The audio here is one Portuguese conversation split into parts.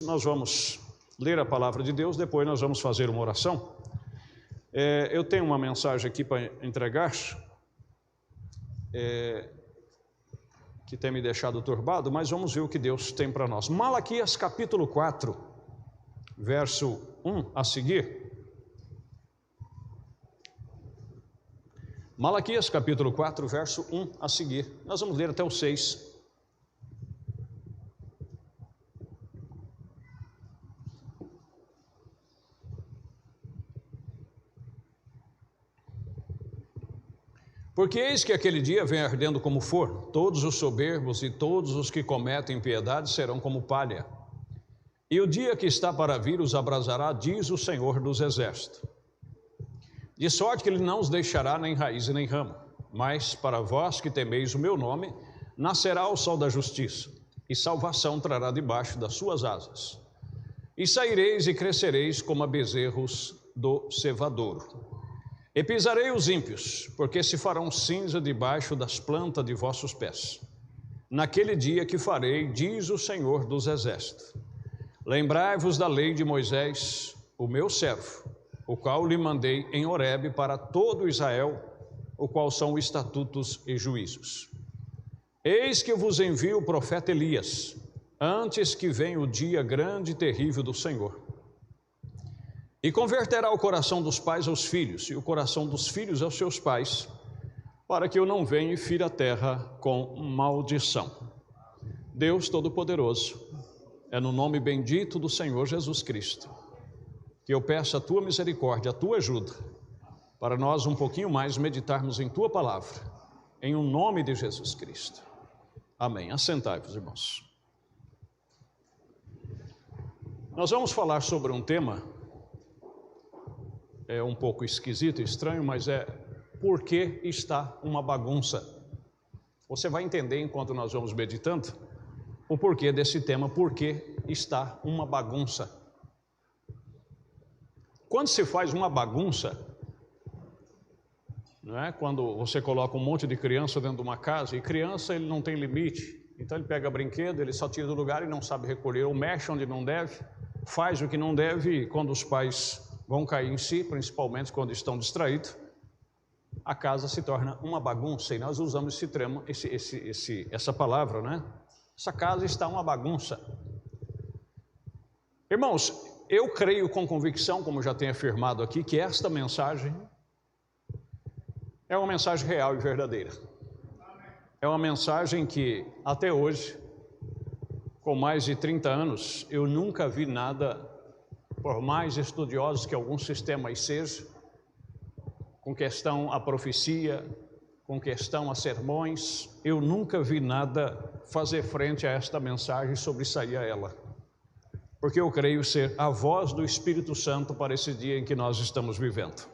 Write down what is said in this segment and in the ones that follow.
Nós vamos ler a palavra de Deus, depois nós vamos fazer uma oração. Eu tenho uma mensagem aqui para entregar, que tem me deixado turbado, mas vamos ver o que Deus tem para nós. Malaquias capítulo 4, verso 1 a seguir. Malaquias capítulo 4, verso 1 a seguir. Nós vamos ler até o 6. Porque eis que aquele dia vem ardendo como forno, todos os soberbos e todos os que cometem impiedade serão como palha. E o dia que está para vir os abrasará, diz o Senhor dos Exércitos. De sorte que ele não os deixará nem raiz e nem ramo. Mas para vós que temeis o meu nome, nascerá o sol da justiça, e salvação trará debaixo das suas asas. E saireis e crescereis como a bezerros do cevadouro. E pisarei os ímpios, porque se farão cinza debaixo das plantas de vossos pés. Naquele dia que farei, diz o Senhor dos Exércitos. Lembrai-vos da lei de Moisés, o meu servo, o qual lhe mandei em Horebe para todo Israel, o qual são estatutos e juízos. Eis que vos envio o profeta Elias, antes que venha o dia grande e terrível do Senhor. E converterá o coração dos pais aos filhos, e o coração dos filhos aos seus pais, para que eu não venha e fira a terra com maldição. Deus Todo-Poderoso, é no nome bendito do Senhor Jesus Cristo, que eu peço a Tua misericórdia, a Tua ajuda, para nós um pouquinho mais meditarmos em Tua palavra, em o nome de Jesus Cristo. Amém. Assentai-vos, irmãos. Nós vamos falar sobre um tema um pouco esquisito e estranho, mas por que está uma bagunça? Você vai entender enquanto nós vamos meditando o porquê desse tema, por que está uma bagunça. Quando se faz uma bagunça, não é? Quando você coloca um monte de criança dentro de uma casa, e criança ele não tem limite, então ele pega brinquedo, ele só tira do lugar e não sabe recolher, ou mexe onde não deve, faz o que não deve, e quando os pais vão cair em si, principalmente quando estão distraídos, a casa se torna uma bagunça, e nós usamos esse termo, essa palavra, né? Essa casa está uma bagunça. Irmãos, eu creio com convicção, como já tenho afirmado aqui, que esta mensagem é uma mensagem real e verdadeira. É uma mensagem que, até hoje, com mais de 30 anos, eu nunca vi nada, por mais estudiosos que alguns sistemas sejam, com questão à profecia, com questão a sermões, eu nunca vi nada fazer frente a esta mensagem e sobressair a ela. Porque eu creio ser a voz do Espírito Santo para esse dia em que nós estamos vivendo.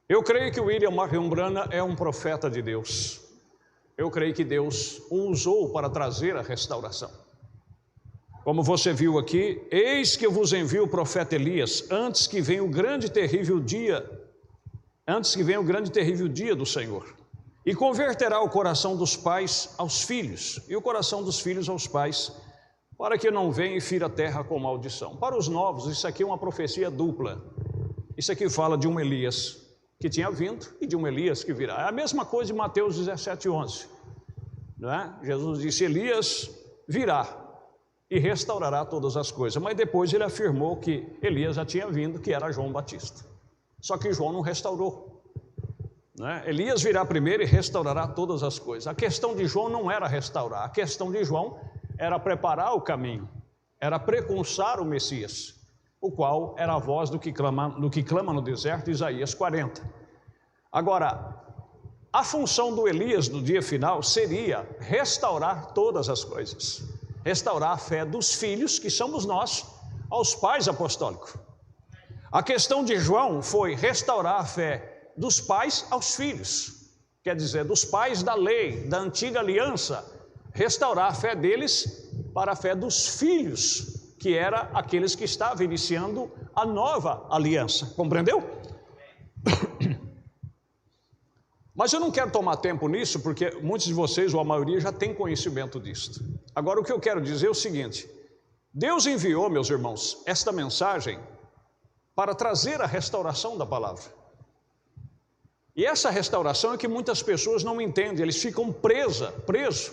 Eu creio que William Marion Branham é um profeta de Deus. Eu creio que Deus o usou para trazer a restauração. Como você viu aqui, eis que eu vos envio o profeta Elias, antes que venha o grande e terrível dia do Senhor. E converterá o coração dos pais aos filhos, e o coração dos filhos aos pais, para que não venha e fira a terra com maldição. Para os novos, isso aqui é uma profecia dupla. Isso aqui fala de um Elias que tinha vindo e de um Elias que virá. É a mesma coisa de Mateus 17:11. Não é? Jesus disse, Elias virá e restaurará todas as coisas. Mas depois ele afirmou que Elias já tinha vindo, que era João Batista. Só que João não restaurou. Né? Elias virá primeiro e restaurará todas as coisas. A questão de João não era restaurar, a questão de João era preparar o caminho, era precursar o Messias, o qual era a voz do que clama no deserto, Isaías 40. Agora, a função do Elias no dia final seria restaurar todas as coisas. Restaurar a fé dos filhos, que somos nós, aos pais apostólicos. A questão de João foi restaurar a fé dos pais aos filhos, quer dizer, dos pais da lei, da antiga aliança, restaurar a fé deles para a fé dos filhos, que era aqueles que estavam iniciando a nova aliança, compreendeu? Mas eu não quero tomar tempo nisso, porque muitos de vocês, ou a maioria, já tem conhecimento disso. Agora, o que eu quero dizer é o seguinte, Deus enviou, meus irmãos, esta mensagem para trazer a restauração da palavra. E essa restauração é que muitas pessoas não entendem, eles ficam presos.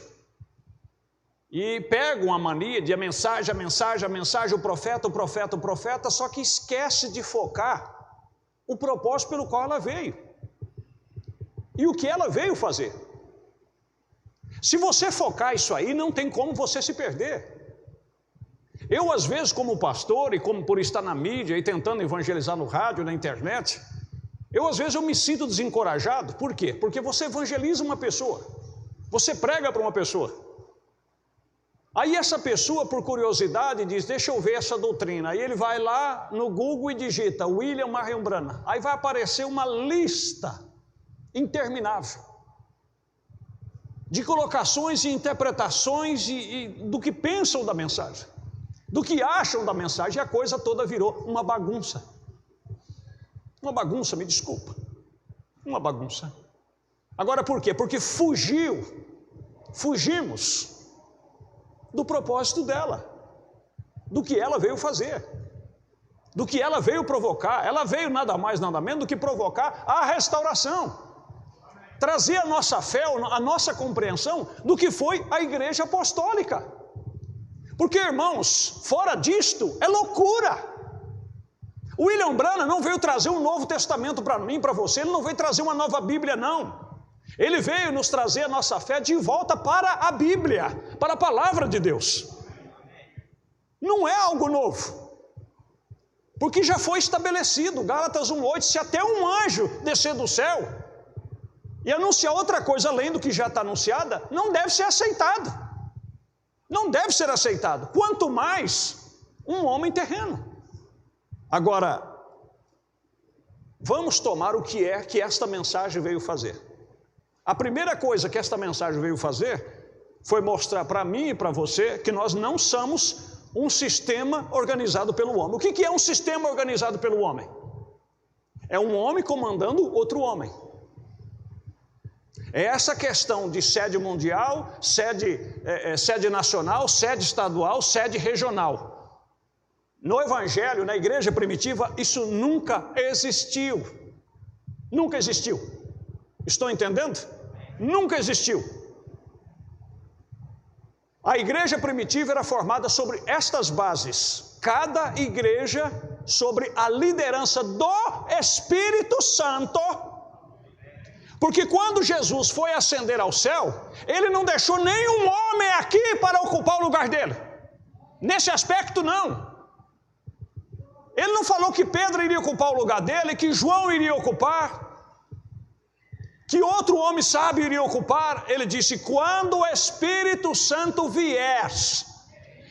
E pegam a mania de a mensagem, o profeta, só que esquece de focar o propósito pelo qual ela veio. E o que ela veio fazer. Se você focar isso aí, não tem como você se perder. Eu, às vezes, como pastor e como por estar na mídia e tentando evangelizar no rádio, na internet, às vezes eu me sinto desencorajado. Por quê? Porque você evangeliza uma pessoa, você prega para uma pessoa. Aí essa pessoa, por curiosidade, diz, deixa eu ver essa doutrina. Aí ele vai lá no Google e digita William Marion Branham. Aí vai aparecer uma lista interminável de colocações e interpretações e do que pensam da mensagem, do que acham da mensagem, e a coisa toda virou uma bagunça. Uma bagunça, me desculpa. Uma bagunça. Agora por quê? Porque fugimos do propósito dela, do que ela veio fazer, do que ela veio provocar. Ela veio nada mais, nada menos do que provocar a restauração, trazer a nossa fé, a nossa compreensão do que foi a igreja apostólica. Porque, irmãos, fora disto é loucura. O William Branham não veio trazer um Novo Testamento para mim, para você, ele não veio trazer uma nova Bíblia, não. Ele veio nos trazer a nossa fé de volta para a Bíblia, para a palavra de Deus. Não é algo novo, porque já foi estabelecido. Gálatas 1:8, se até um anjo descer do céu e anunciar outra coisa além do que já está anunciada, não deve ser aceitado. Não deve ser aceitado, quanto mais um homem terreno. Agora, vamos tomar o que é que esta mensagem veio fazer. A primeira coisa que esta mensagem veio fazer foi mostrar para mim e para você que nós não somos um sistema organizado pelo homem. O que é um sistema organizado pelo homem? É um homem comandando outro homem. É essa questão de sede mundial, sede nacional, sede estadual, sede regional. No Evangelho, na igreja primitiva, isso nunca existiu. Nunca existiu. Estão entendendo? Nunca existiu. A igreja primitiva era formada sobre estas bases. Cada igreja sobre a liderança do Espírito Santo. Porque quando Jesus foi ascender ao céu, ele não deixou nenhum homem aqui para ocupar o lugar dele. Nesse aspecto, não. Ele não falou que Pedro iria ocupar o lugar dele, que João iria ocupar, que outro homem sábio iria ocupar. Ele disse, quando o Espírito Santo vier,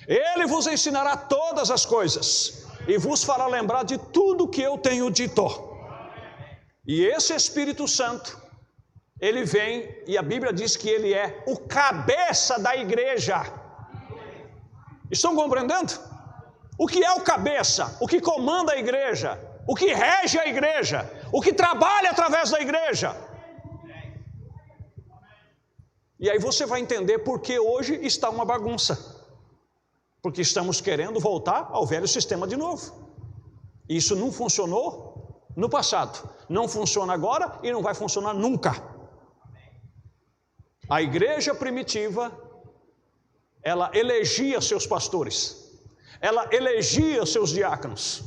ele vos ensinará todas as coisas e vos fará lembrar de tudo que eu tenho dito. E esse Espírito Santo, ele vem, e a Bíblia diz que ele é o cabeça da igreja. Estão compreendendo? O que é o cabeça? O que comanda a igreja? O que rege a igreja? O que trabalha através da igreja? E aí você vai entender por que hoje está uma bagunça. Porque estamos querendo voltar ao velho sistema de novo. Isso não funcionou no passado, não funciona agora e não vai funcionar nunca. A igreja primitiva, ela elegia seus pastores, ela elegia seus diáconos,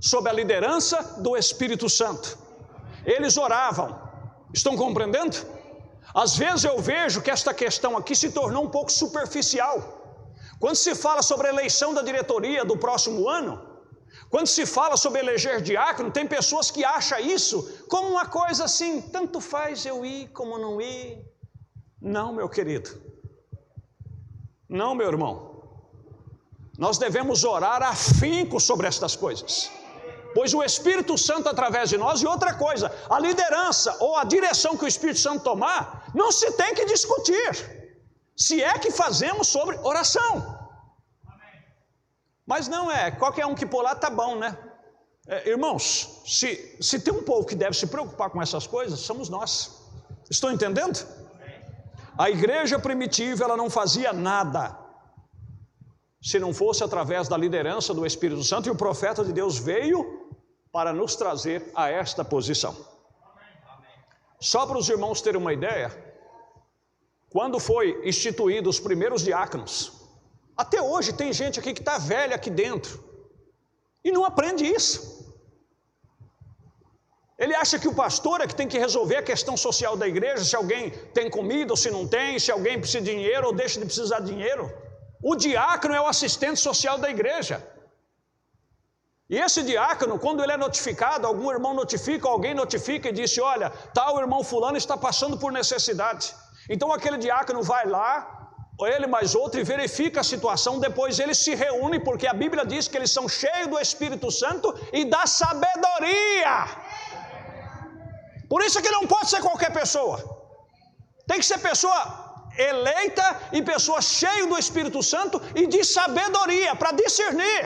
sob a liderança do Espírito Santo. Eles oravam. Estão compreendendo? Às vezes eu vejo que esta questão aqui se tornou um pouco superficial. Quando se fala sobre a eleição da diretoria do próximo ano, quando se fala sobre eleger diácono, tem pessoas que acham isso como uma coisa assim, tanto faz eu ir como não ir. Não, meu querido. Não, meu irmão. Nós devemos orar afinco sobre estas coisas, pois o Espírito Santo através de nós, e outra coisa, a liderança ou a direção que o Espírito Santo tomar, não se tem que discutir, se é que fazemos sobre oração. Mas não é, qualquer um que pular está bom, né? Irmãos, se tem um povo que deve se preocupar com essas coisas, somos nós. Estão entendendo? A igreja primitiva, ela não fazia nada se não fosse através da liderança do Espírito Santo, e o profeta de Deus veio para nos trazer a esta posição. Só para os irmãos terem uma ideia, quando foi instituído os primeiros diáconos, até hoje tem gente aqui que está velha aqui dentro, e não aprende isso. Ele acha que o pastor é que tem que resolver a questão social da igreja, se alguém tem comida ou se não tem, se alguém precisa de dinheiro ou deixa de precisar de dinheiro. O diácono é o assistente social da igreja. E esse diácono, quando ele é notificado, algum irmão notifica, alguém notifica e diz: olha, tal irmão fulano está passando por necessidade. Então aquele diácono vai lá, ele mais outro, e verifica a situação. Depois eles se reúnem, porque a Bíblia diz que eles são cheios do Espírito Santo e da sabedoria. Por isso que não pode ser qualquer pessoa. Tem que ser pessoa eleita e pessoa cheia do Espírito Santo e de sabedoria para discernir.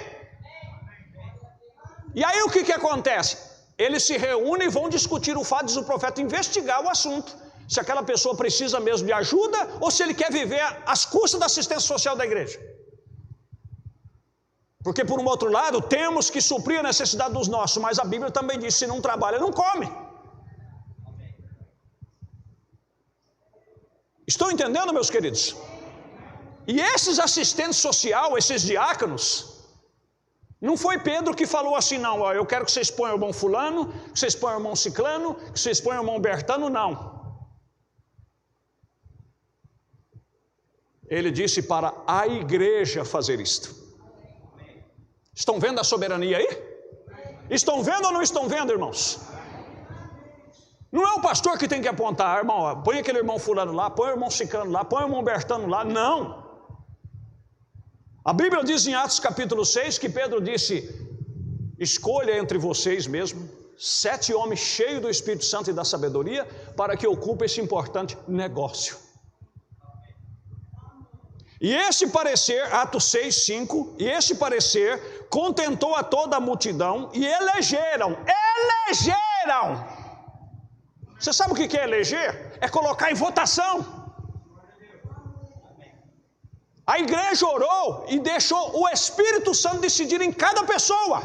E aí o que acontece? Eles se reúnem e vão discutir o fato, diz o profeta, investigar o assunto. Se aquela pessoa precisa mesmo de ajuda ou se ele quer viver às custas da assistência social da igreja. Porque por um outro lado, temos que suprir a necessidade dos nossos, mas a Bíblia também diz: se não trabalha, não come. Estão entendendo, meus queridos? E esses assistentes sociais, esses diáconos, não foi Pedro que falou assim: não, ó, eu quero que vocês ponham o irmão fulano, que vocês ponham o irmão ciclano, que vocês ponham o irmão bertano, não. Ele disse para a igreja fazer isto. Estão vendo a soberania aí? Estão vendo ou não estão vendo, irmãos? Não é o pastor que tem que apontar: irmão, ó, põe aquele irmão fulano lá, põe o irmão ciclano lá, põe o irmão bertano lá. Não. A Bíblia diz em Atos capítulo 6 que Pedro disse: escolha entre vocês mesmo 7 homens cheios do Espírito Santo e da sabedoria para que ocupem esse importante negócio. E esse parecer, Atos 6, 5, e esse parecer contentou a toda a multidão e elegeram. Você sabe o que é eleger? É colocar em votação. A igreja orou e deixou o Espírito Santo decidir em cada pessoa.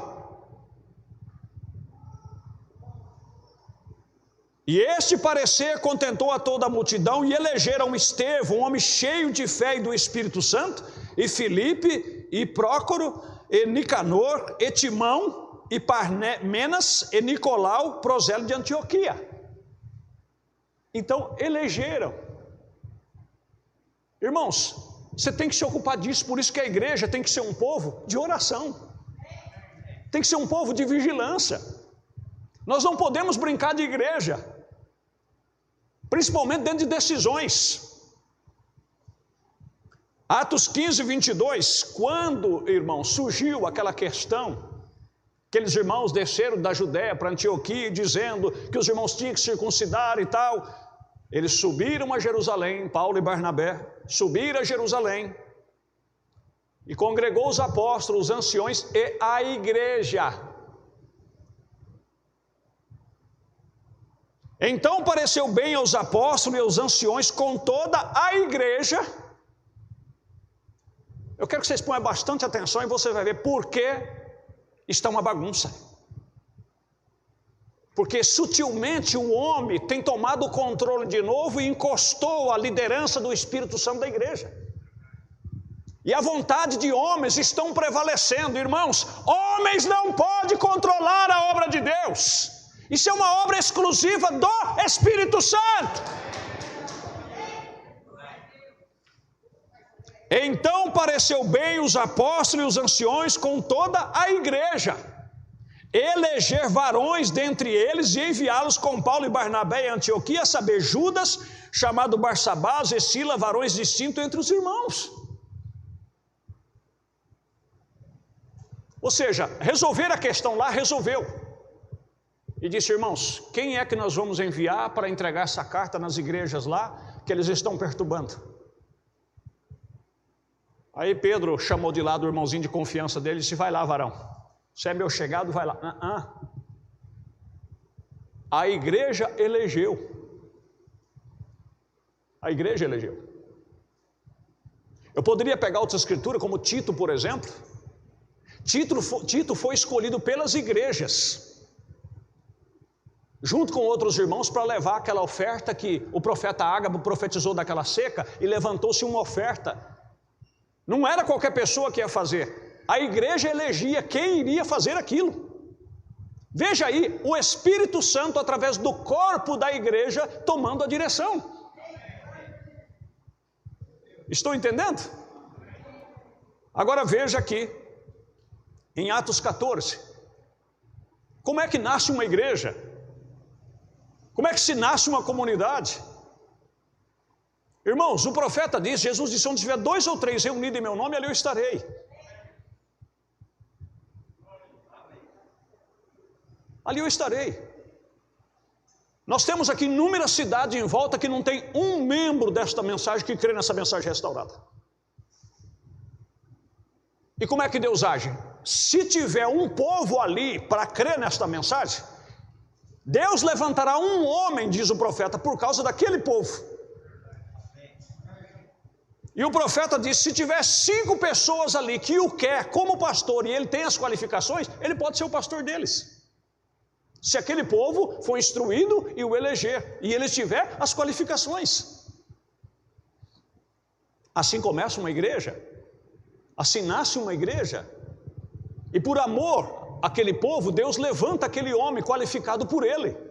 E este parecer contentou a toda a multidão e elegeram Estevão, um homem cheio de fé e do Espírito Santo, e Filipe, e Prócoro, e Nicanor, e Timão, e Parmenas, e Nicolau, prosélito de Antioquia. Então elegeram. Irmãos, você tem que se ocupar disso. Por isso que a igreja tem que ser um povo de oração, tem que ser um povo de vigilância. Nós não podemos brincar de igreja, principalmente dentro de decisões. Atos 15, 22, quando, irmão, surgiu aquela questão, aqueles irmãos desceram da Judéia para Antioquia, dizendo que os irmãos tinham que circuncidar e tal. Eles subiram a Jerusalém, Paulo e Barnabé, subiram a Jerusalém, e congregou os apóstolos, os anciões e a igreja. Então pareceu bem aos apóstolos e aos anciões com toda a igreja. Eu quero que vocês ponham bastante atenção e você vai ver por que está uma bagunça. Porque sutilmente o homem tem tomado o controle de novo e encostou a liderança do Espírito Santo da igreja. E a vontade de homens estão prevalecendo. Irmãos, homens não podem controlar a obra de Deus. Isso é uma obra exclusiva do Espírito Santo. Então pareceu bem os apóstolos e os anciões com toda a igreja eleger varões dentre eles e enviá-los com Paulo e Barnabé em Antioquia, a saber, Judas, chamado Barsabás, e Sila, varões distintos entre os irmãos. Ou seja, resolver a questão lá, resolveu. E disse: irmãos, quem é que nós vamos enviar para entregar essa carta nas igrejas lá, que eles estão perturbando? Aí Pedro chamou de lado o irmãozinho de confiança dele e disse: vai lá, varão. Você é meu chegado, vai lá. A igreja elegeu. A igreja elegeu. Eu poderia pegar outra escritura, como Tito, por exemplo. Tito foi escolhido pelas igrejas, junto com outros irmãos, para levar aquela oferta que o profeta Ágabo profetizou daquela seca, e levantou-se uma oferta. Não era qualquer pessoa que ia fazer, a igreja elegia quem iria fazer aquilo. Veja aí, o Espírito Santo, através do corpo da igreja, tomando a direção. Estou entendendo? Agora veja aqui, em Atos 14, como é que nasce uma igreja? Como é que se nasce uma comunidade? Irmãos, o profeta diz, Jesus disse, onde tiver 2 ou 3 reunidos em meu nome, ali eu estarei. Ali eu estarei. Nós temos aqui inúmeras cidades em volta que não tem um membro desta mensagem que crê nessa mensagem restaurada. E como é que Deus age? Se tiver um povo ali para crer nesta mensagem, Deus levantará um homem, diz o profeta, por causa daquele povo. E o profeta diz, se tiver 5 pessoas ali que o quer como pastor e ele tem as qualificações, ele pode ser o pastor deles. Se aquele povo for instruído e o eleger, e ele tiver as qualificações. Assim começa uma igreja, assim nasce uma igreja, e por amor àquele povo, Deus levanta aquele homem qualificado por ele.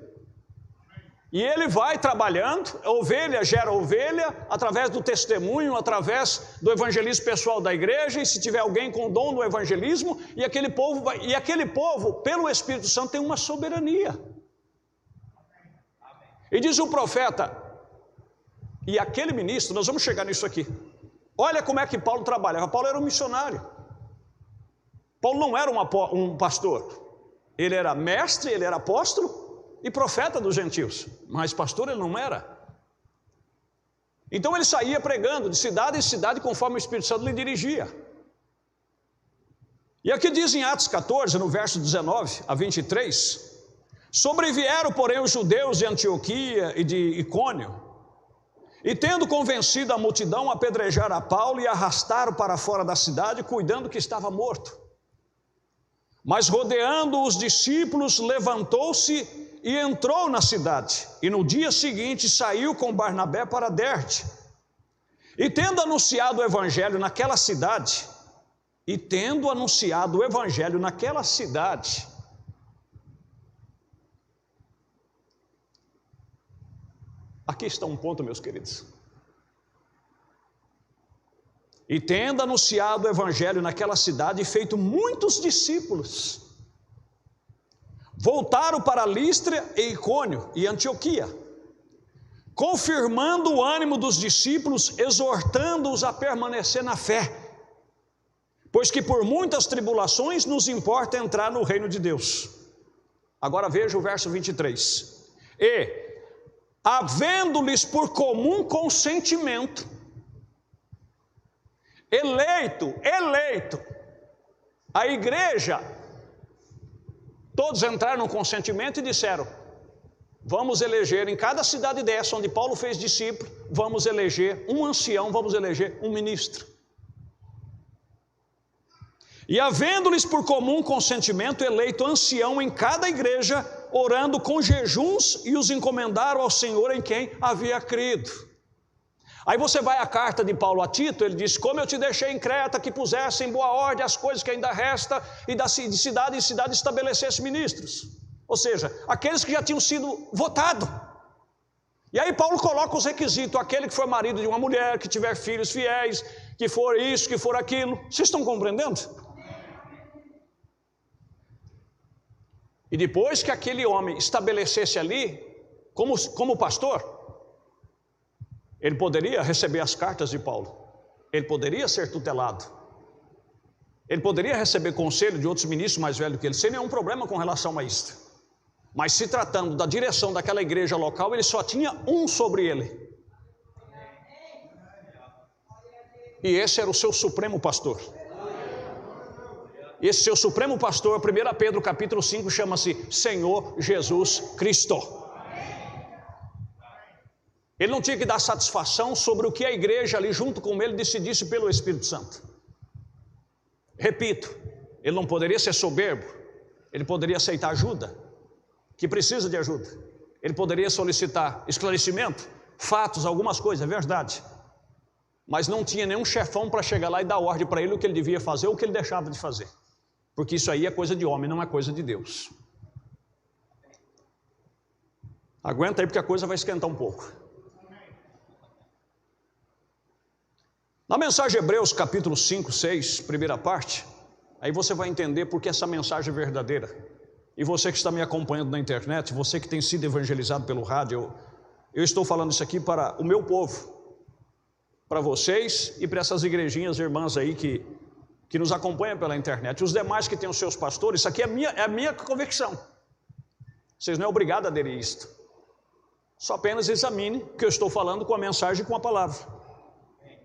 E ele vai trabalhando, a ovelha gera ovelha, através do testemunho, através do evangelismo pessoal da igreja, e se tiver alguém com dom no evangelismo, e aquele povo, pelo Espírito Santo, tem uma soberania. E diz o profeta, e aquele ministro, nós vamos chegar nisso aqui, olha como é que Paulo trabalhava. Paulo era um missionário. Paulo não era um pastor, ele era mestre, ele era apóstolo, e profeta dos gentios, mas pastor ele não era. Então ele saía pregando de cidade em cidade conforme o Espírito Santo lhe dirigia. E aqui diz em Atos 14, no verso 19 a 23, sobrevieram porém os judeus de Antioquia e de Icônio, e tendo convencido a multidão, apedrejaram a Paulo e arrastaram para fora da cidade, cuidando que estava morto. Mas rodeando os discípulos, levantou-se e entrou na cidade, e no dia seguinte saiu com Barnabé para Derbe. E tendo anunciado o evangelho naquela cidade, aqui está um ponto, meus queridos. E tendo anunciado o evangelho naquela cidade e feito muitos discípulos, voltaram para Listra e Icônio e Antioquia, confirmando o ânimo dos discípulos, exortando-os a permanecer na fé, pois que por muitas tribulações nos importa entrar no reino de Deus. Agora veja o verso 23. E, havendo-lhes por comum consentimento, eleito, a igreja, todos entraram no consentimento e disseram, vamos eleger em cada cidade dessa, onde Paulo fez discípulo, vamos eleger um ancião, vamos eleger um ministro. E havendo-lhes por comum consentimento, eleito ancião em cada igreja, orando com jejuns, e os encomendaram ao Senhor em quem havia crido. Aí você vai à carta de Paulo a Tito, ele diz, como eu te deixei em Creta, que pusesse em boa ordem as coisas que ainda resta, e de cidade em cidade estabelecesse ministros. Ou seja, aqueles que já tinham sido votados. E aí Paulo coloca os requisitos, aquele que for marido de uma mulher, que tiver filhos fiéis, que for isso, que for aquilo. Vocês estão compreendendo? E depois que aquele homem estabelecesse ali, como pastor, ele poderia receber as cartas de Paulo, ele poderia ser tutelado, ele poderia receber conselho de outros ministros mais velhos que ele, sem nenhum problema com relação a isso. Mas se tratando da direção daquela igreja local, ele só tinha um sobre ele. E esse era o seu supremo pastor. Esse seu supremo pastor, 1 Pedro capítulo 5, chama-se Senhor Jesus Cristo. Ele não tinha que dar satisfação sobre o que a igreja ali junto com ele decidisse pelo Espírito Santo. Repito, ele não poderia ser soberbo, ele poderia aceitar ajuda, que precisa de ajuda. Ele poderia solicitar esclarecimento, fatos, algumas coisas, é verdade. Mas não tinha nenhum chefão para chegar lá e dar ordem para ele o que ele devia fazer ou o que ele deixava de fazer. Porque isso aí é coisa de homem, não é coisa de Deus. Aguenta aí porque a coisa vai esquentar um pouco. Na mensagem Hebreus capítulo 5, 6, primeira parte, aí você vai entender porque essa mensagem é verdadeira. E você que está me acompanhando na internet, você que tem sido evangelizado pelo rádio, eu estou falando isso aqui para o meu povo, para vocês e para essas igrejinhas irmãs aí que nos acompanham pela internet. Os demais que têm os seus pastores, isso aqui é a minha convicção. Vocês não é obrigados a aderir a isto. Só apenas examine o que eu estou falando com a mensagem e com a palavra.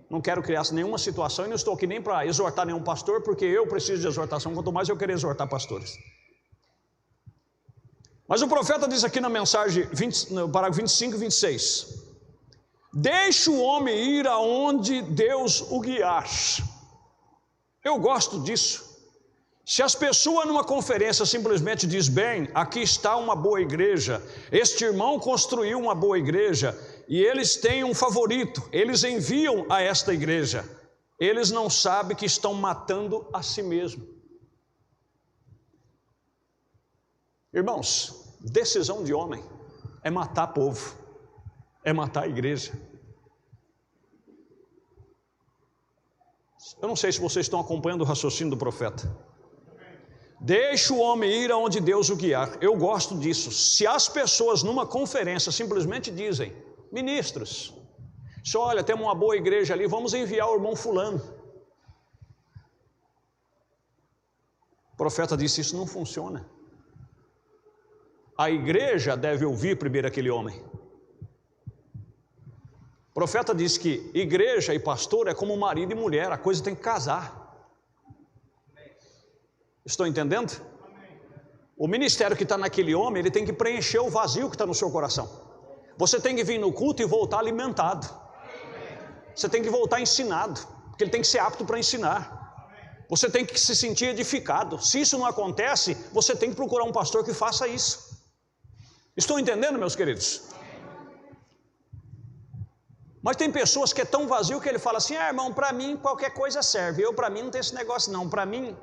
Não quero criar nenhuma situação e não estou aqui nem para exortar nenhum pastor, porque eu preciso de exortação, quanto mais eu quero exortar pastores. Mas o profeta diz aqui na mensagem, no parágrafo 25 e 26, deixe o homem ir aonde Deus o guiar. Eu gosto disso. Se as pessoas numa conferência simplesmente diz, bem, aqui está uma boa igreja, este irmão construiu uma boa igreja, e eles têm um favorito, eles enviam a esta igreja, eles não sabem que estão matando a si mesmo. Irmãos, decisão de homem é matar povo, é matar a igreja. Eu não sei se vocês estão acompanhando o raciocínio do profeta. Deixe o homem ir aonde Deus o guiar. Eu gosto disso. Se as pessoas numa conferência simplesmente dizem, ministros, olha, temos uma boa igreja ali, vamos enviar o irmão fulano. O profeta disse, isso não funciona. A igreja deve ouvir primeiro aquele homem. O profeta disse que igreja e pastor é como marido e mulher, a coisa tem que casar. Estou entendendo? O ministério que está naquele homem, ele tem que preencher o vazio que está no seu coração. Você tem que vir no culto e voltar alimentado. Você tem que voltar ensinado, porque ele tem que ser apto para ensinar. Você tem que se sentir edificado. Se isso não acontece, você tem que procurar um pastor que faça isso. Estão entendendo, meus queridos? Mas tem pessoas que é tão vazio que ele fala assim, irmão, para mim qualquer coisa serve. Para mim não tem esse negócio não, para mim...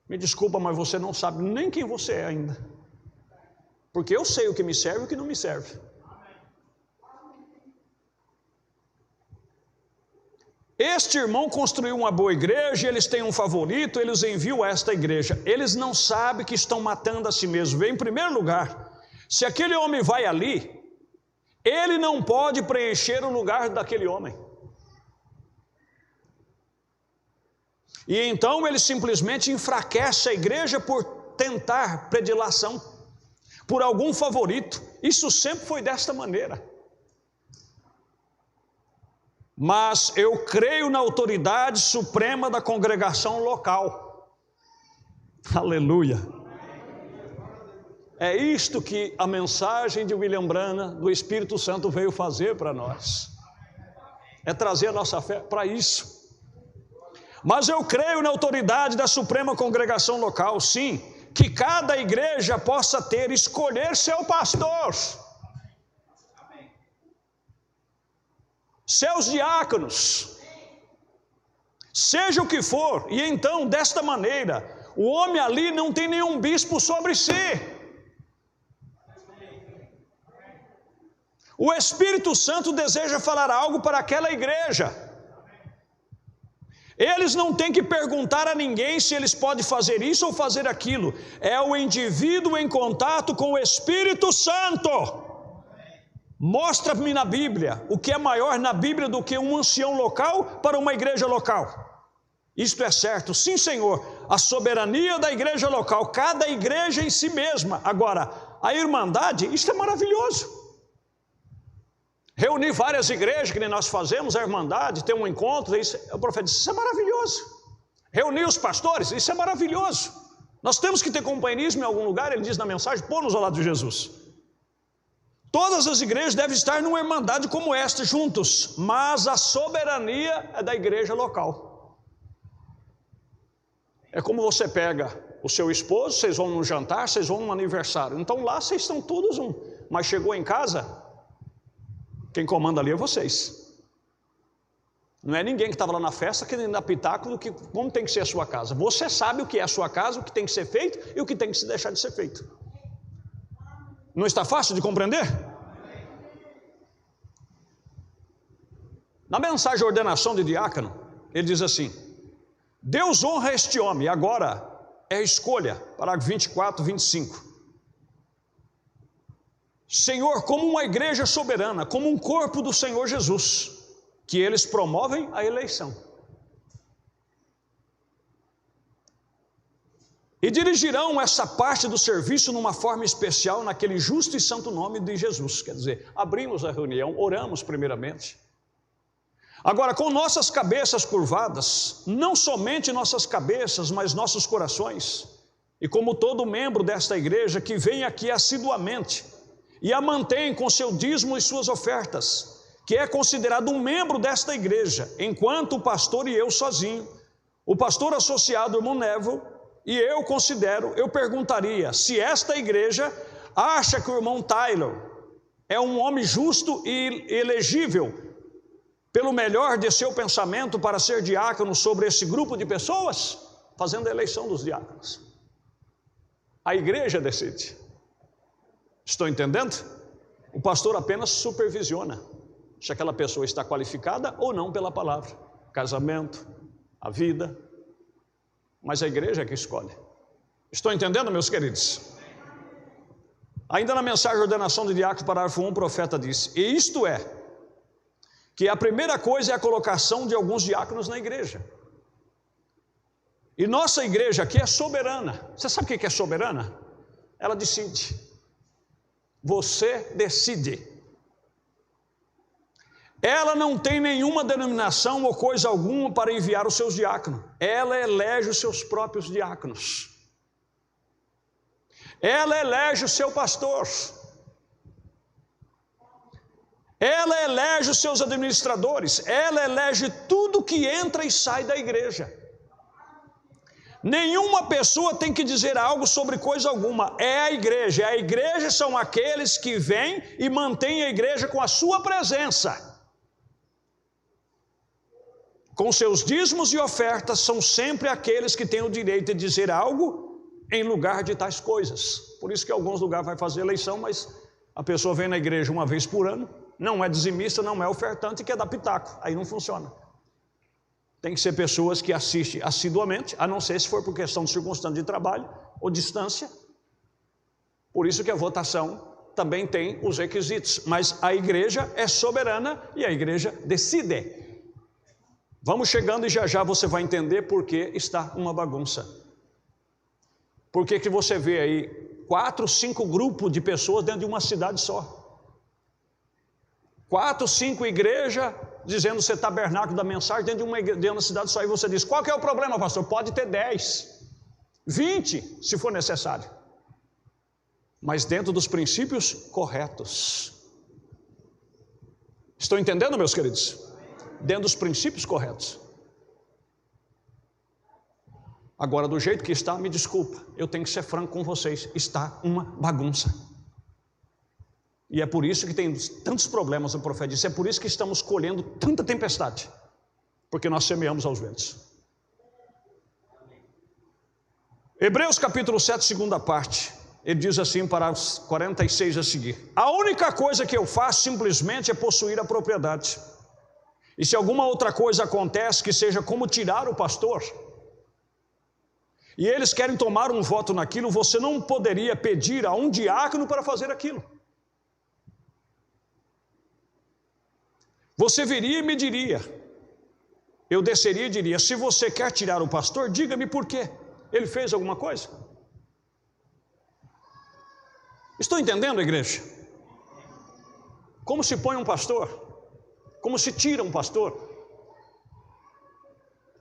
Me desculpa, mas você não sabe nem quem você é ainda. Porque eu sei o que me serve e o que não me serve. Este irmão construiu uma boa igreja, eles têm um favorito, eles enviam a esta igreja. Eles não sabem que estão matando a si mesmos. Em primeiro lugar, se aquele homem vai ali, ele não pode preencher o lugar daquele homem. E então ele simplesmente enfraquece a igreja por tentar predilação, por algum favorito. Isso sempre foi desta maneira. Mas eu creio na autoridade suprema da congregação local. Aleluia. É isto que a mensagem de William Branham, do Espírito Santo, veio fazer para nós. É trazer a nossa fé para isso. Mas eu creio na autoridade da suprema congregação local, sim, que cada igreja possa escolher seu pastor, seus diáconos, seja o que for, e então, desta maneira, o homem ali não tem nenhum bispo sobre si. O Espírito Santo deseja falar algo para aquela igreja. Eles não têm que perguntar a ninguém se eles podem fazer isso ou fazer aquilo. É o indivíduo em contato com o Espírito Santo. Mostra-me na Bíblia o que é maior na Bíblia do que um ancião local para uma igreja local. Isto é certo, sim, Senhor. A soberania da igreja local, cada igreja em si mesma. Agora, a irmandade, isto é maravilhoso. Reunir várias igrejas, que nem nós fazemos, a irmandade, ter um encontro, isso, o profeta disse, isso é maravilhoso. Reunir os pastores, isso é maravilhoso. Nós temos que ter companheirismo em algum lugar, ele diz na mensagem, pô-nos ao lado de Jesus. Todas as igrejas devem estar numa irmandade como esta, juntos, mas a soberania é da igreja local. É como você pega o seu esposo, vocês vão num jantar, vocês vão num aniversário, então lá vocês estão todos um, mas chegou em casa, quem comanda ali é vocês. Não é ninguém que estava lá na festa querendo dar pitaco do que como tem que ser a sua casa. Você sabe o que é a sua casa, o que tem que ser feito e o que tem que se deixar de ser feito. Não está fácil de compreender? Na mensagem ordenação de diácono, ele diz assim: Deus honra este homem. Agora é a escolha, parágrafo 24, 25. Senhor, como uma igreja soberana, como um corpo do Senhor Jesus, que eles promovem a eleição. E dirigirão essa parte do serviço numa forma especial naquele justo e santo nome de Jesus. Quer dizer, abrimos a reunião, oramos primeiramente. Agora, com nossas cabeças curvadas, não somente nossas cabeças, mas nossos corações, e como todo membro desta igreja que vem aqui assiduamente e a mantém com seu dízimo e suas ofertas, que é considerado um membro desta igreja, enquanto o pastor e eu sozinho, o pastor associado, irmão Neville, e eu perguntaria se esta igreja acha que o irmão Tyler é um homem justo e elegível, pelo melhor de seu pensamento, para ser diácono sobre esse grupo de pessoas, fazendo a eleição dos diáconos. A igreja decide. Estou entendendo? O pastor apenas supervisiona se aquela pessoa está qualificada ou não pela palavra, casamento, a vida, mas a igreja é que escolhe. Estou entendendo, meus queridos? Ainda na mensagem de ordenação de diácono, parágrafo 1, o profeta disse: e isto é, que a primeira coisa é a colocação de alguns diáconos na igreja. E nossa igreja aqui é soberana. Você sabe o que é soberana? Ela decide. Você decide. Ela não tem nenhuma denominação ou coisa alguma para enviar os seus diáconos. Ela elege os seus próprios diáconos. Ela elege o seu pastor. Ela elege os seus administradores. Ela elege tudo que entra e sai da igreja. Nenhuma pessoa tem que dizer algo sobre coisa alguma. É a igreja. A igreja são aqueles que vêm e mantêm a igreja com a sua presença. Com seus dízimos e ofertas, são sempre aqueles que têm o direito de dizer algo em lugar de tais coisas. Por isso que em alguns lugares vai fazer eleição, mas a pessoa vem na igreja uma vez por ano, não é dizimista, não é ofertante e quer dar pitaco. Aí não funciona. Tem que ser pessoas que assistem assiduamente, a não ser se for por questão de circunstância de trabalho ou distância. Por isso que a votação também tem os requisitos. Mas a igreja é soberana e a igreja decide. Vamos chegando e já você vai entender por que está uma bagunça. Por que você vê aí 4, 5 grupos de pessoas dentro de uma cidade só. 4, 5 igrejas dizendo ser tabernáculo da mensagem dentro de uma cidade só. E você diz: qual que é o problema, pastor? Pode ter 10, 20, se for necessário, mas dentro dos princípios corretos. Estão entendendo, meus queridos? Dentro dos princípios corretos. Agora, do jeito que está, me desculpa, eu tenho que ser franco com vocês, está uma bagunça. E é por isso que tem tantos problemas, o profeta disse, é por isso que estamos colhendo tanta tempestade, porque nós semeamos aos ventos. Hebreus capítulo 7, segunda parte, ele diz assim para os 46 a seguir: a única coisa que eu faço simplesmente é possuir a propriedade, e se alguma outra coisa acontece que seja como tirar o pastor, e eles querem tomar um voto naquilo, você não poderia pedir a um diácono para fazer aquilo. Você viria e me diria, eu desceria e diria: se você quer tirar o pastor, diga-me por quê. Ele fez alguma coisa? Estou entendendo, igreja? Como se põe um pastor? Como se tira um pastor?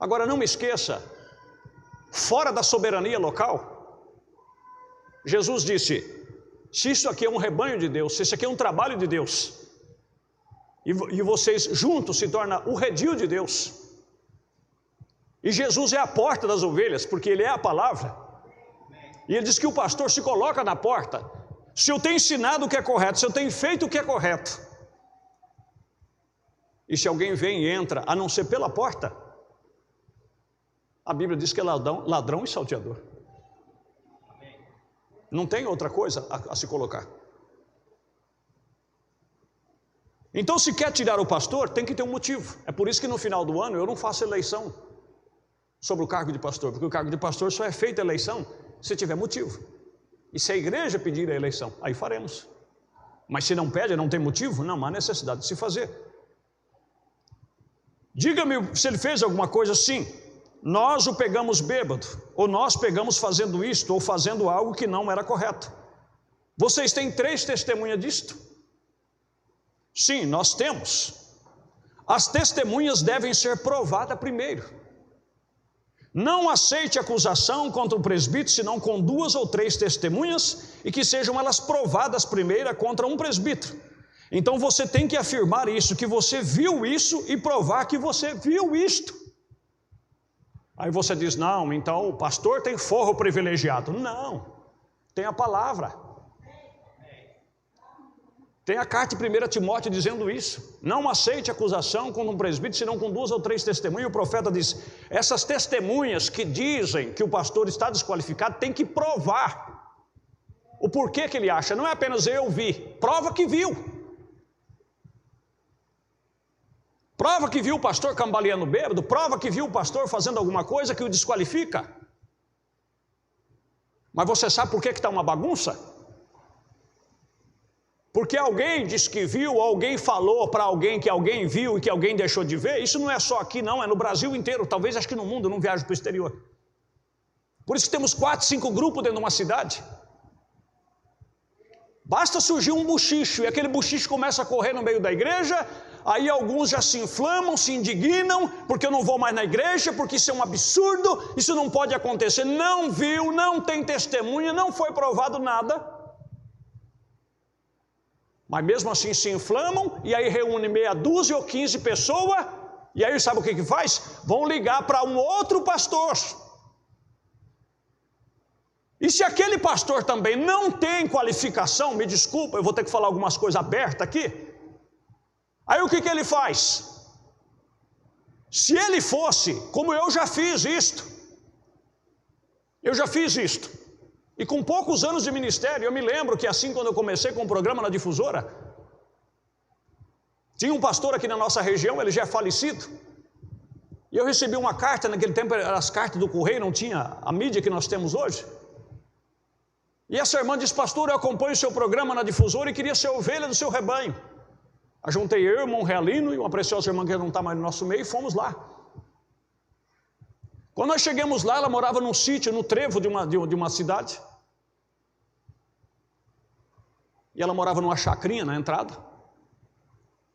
Agora não me esqueça, fora da soberania local, Jesus disse: se isso aqui é um rebanho de Deus, se isso aqui é um trabalho de Deus, e vocês juntos se tornam o redil de Deus, e Jesus é a porta das ovelhas, porque Ele é a palavra, e Ele diz que o pastor se coloca na porta. Se eu tenho ensinado o que é correto, se eu tenho feito o que é correto, e se alguém vem e entra, a não ser pela porta, a Bíblia diz que é ladrão e salteador. Não tem outra coisa a se colocar. Então, se quer tirar o pastor, tem que ter um motivo. É por isso que no final do ano eu não faço eleição sobre o cargo de pastor, porque o cargo de pastor só é feita eleição se tiver motivo. E se a igreja pedir a eleição, aí faremos. Mas se não pede, não tem motivo, não há necessidade de se fazer. Diga-me se ele fez alguma coisa assim. Nós o pegamos bêbado, ou nós pegamos fazendo isto, ou fazendo algo que não era correto. Vocês têm 3 testemunhas disto? Sim, nós temos. As testemunhas devem ser provadas primeiro. Não aceite acusação contra o presbítero, senão com 2 ou 3 testemunhas, e que sejam elas provadas primeiro contra um presbítero. Então você tem que afirmar isso, que você viu isso, e provar que você viu isto. Aí você diz, não, então o pastor tem forro privilegiado. Não, tem a palavra. Tem a carta de 1 Timóteo dizendo isso. Não aceite acusação contra um presbítero, senão com 2 ou 3 testemunhas. O profeta diz, essas testemunhas que dizem que o pastor está desqualificado, tem que provar o porquê que ele acha. Não é apenas eu vi, prova que viu. Prova que viu o pastor cambaleando bêbado, prova que viu o pastor fazendo alguma coisa que o desqualifica. Mas você sabe por que está uma bagunça? Porque alguém disse que viu, alguém falou para alguém que alguém viu e que alguém deixou de ver. Isso não é só aqui não, é no Brasil inteiro, talvez acho que no mundo, eu não viajo para o exterior. Por isso que temos 4, 5 grupos dentro de uma cidade. Basta surgir um bochicho, e aquele bochicho começa a correr no meio da igreja, aí alguns já se inflamam, se indignam, porque eu não vou mais na igreja, porque isso é um absurdo, isso não pode acontecer. Não viu, não tem testemunha, não foi provado nada. Mas mesmo assim se inflamam, e aí reúne meia dúzia ou 15 pessoas, e aí sabe o que faz? Vão ligar para um outro pastor. E se aquele pastor também não tem qualificação, me desculpa, eu vou ter que falar algumas coisas abertas aqui. Aí o que ele faz? Se ele fosse, como eu já fiz isto, e com poucos anos de ministério, eu me lembro que assim quando eu comecei com o programa na difusora, tinha um pastor aqui na nossa região, ele já é falecido, e eu recebi uma carta, naquele tempo as cartas do correio, não tinha a mídia que nós temos hoje, e essa irmã disse, pastor, eu acompanho o seu programa na difusora e queria ser ovelha do seu rebanho. Ajuntei eu, irmão Realino e uma preciosa irmã que não está mais no nosso meio, e fomos lá. Quando nós chegamos lá, ela morava num sítio, no trevo de uma cidade. E ela morava numa chacrinha na entrada.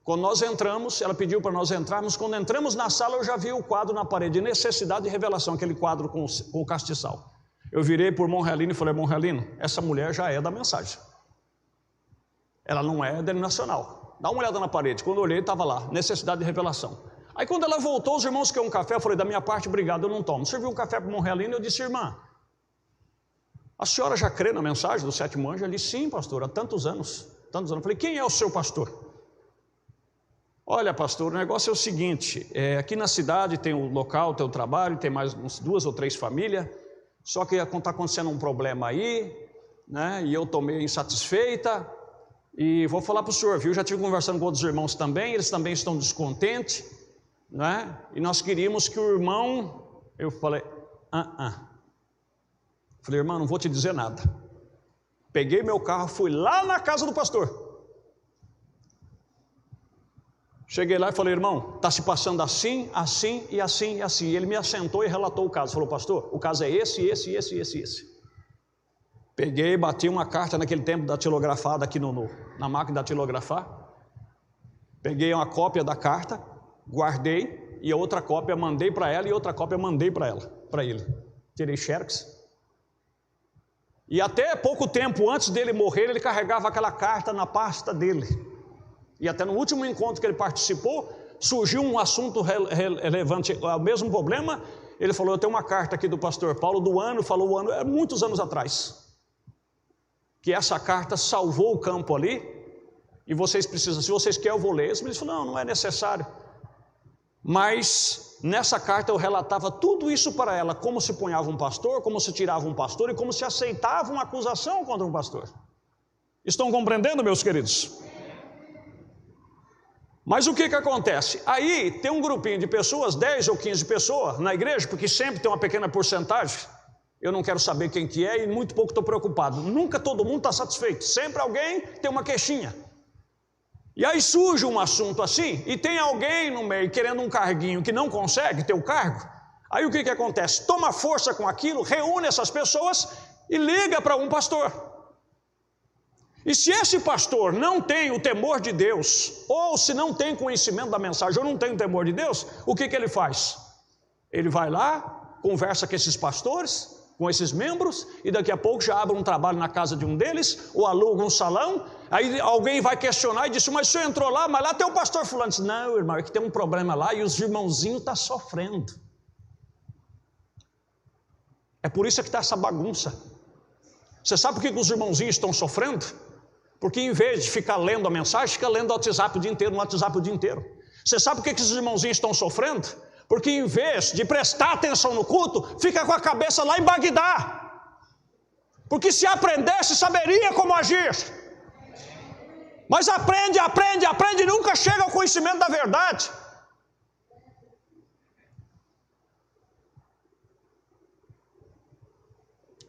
Quando nós entramos, ela pediu para nós entrarmos. Quando entramos na sala, eu já vi o quadro na parede, necessidade de revelação, aquele quadro com o castiçal. Eu virei por irmão Realino e falei, irmão Realino, essa mulher já é da mensagem. Ela não é denominacional. Dá uma olhada na parede. Quando eu olhei, estava lá, necessidade de revelação. Aí quando ela voltou, os irmãos queriam um café, eu falei, da minha parte, obrigado, eu não tomo. Serviu um café para o irmão Realino e eu disse, irmã, a senhora já crê na mensagem do 7º anjo? Ela disse, sim, pastor, há tantos anos. Eu falei, quem é o seu pastor? Olha, pastor, o negócio é o seguinte, aqui na cidade tem o local, tem o trabalho, tem mais uns 2 ou 3 famílias, só que está acontecendo um problema aí, né, e eu estou meio insatisfeita, e vou falar para o senhor, viu, já estive conversando com outros irmãos também, eles também estão descontentes, né, e nós queríamos que o irmão, eu falei, falei, irmão, não vou te dizer nada. Peguei meu carro, fui lá na casa do pastor. Cheguei lá e falei, irmão, está se passando assim, assim e assim e assim. E ele me assentou e relatou o caso. Falou, pastor, o caso é esse. Peguei, bati uma carta naquele tempo datilografada aqui na máquina de datilografar. Peguei uma cópia da carta, guardei, e a outra cópia mandei para ela, e outra cópia mandei para ele. Tirei xerox. E até pouco tempo antes dele morrer, ele carregava aquela carta na pasta dele. E até no último encontro que ele participou, surgiu um assunto relevante, o mesmo problema. Ele falou: eu tenho uma carta aqui do pastor Paulo do ano, falou o ano, muitos anos atrás, que essa carta salvou o campo ali, e vocês precisam, se vocês querem eu vou ler. Ele falou: não é necessário. Mas nessa carta eu relatava tudo isso para ela, como se punhava um pastor, como se tirava um pastor e como se aceitava uma acusação contra um pastor. Estão compreendendo, meus queridos? Mas o que acontece? Aí tem um grupinho de pessoas, 10 ou 15 pessoas na igreja, porque sempre tem uma pequena porcentagem, eu não quero saber quem que é e muito pouco estou preocupado. Nunca todo mundo está satisfeito, sempre alguém tem uma queixinha. E aí surge um assunto assim, e tem alguém no meio querendo um carguinho que não consegue ter o cargo. Aí o que acontece? Toma força com aquilo, reúne essas pessoas e liga para um pastor. E se esse pastor não tem o temor de Deus, ou se não tem conhecimento da mensagem, ou não tem o temor de Deus, o que ele faz? Ele vai lá, conversa com esses pastores, com esses membros, e daqui a pouco já abre um trabalho na casa de um deles, ou aluga um salão. Aí alguém vai questionar e diz: mas o senhor entrou lá, mas lá tem o pastor fulano. Diz: não, irmão, é que tem um problema lá e os irmãozinhos estão sofrendo. É por isso que está essa bagunça. Você sabe por que os irmãozinhos estão sofrendo? Porque em vez de ficar lendo a mensagem, fica lendo o WhatsApp o dia inteiro, no WhatsApp o dia inteiro. Você sabe por que esses irmãozinhos estão sofrendo? Porque em vez de prestar atenção no culto, fica com a cabeça lá em Bagdá. Porque se aprendesse, saberia como agir. Mas aprende e nunca chega ao conhecimento da verdade.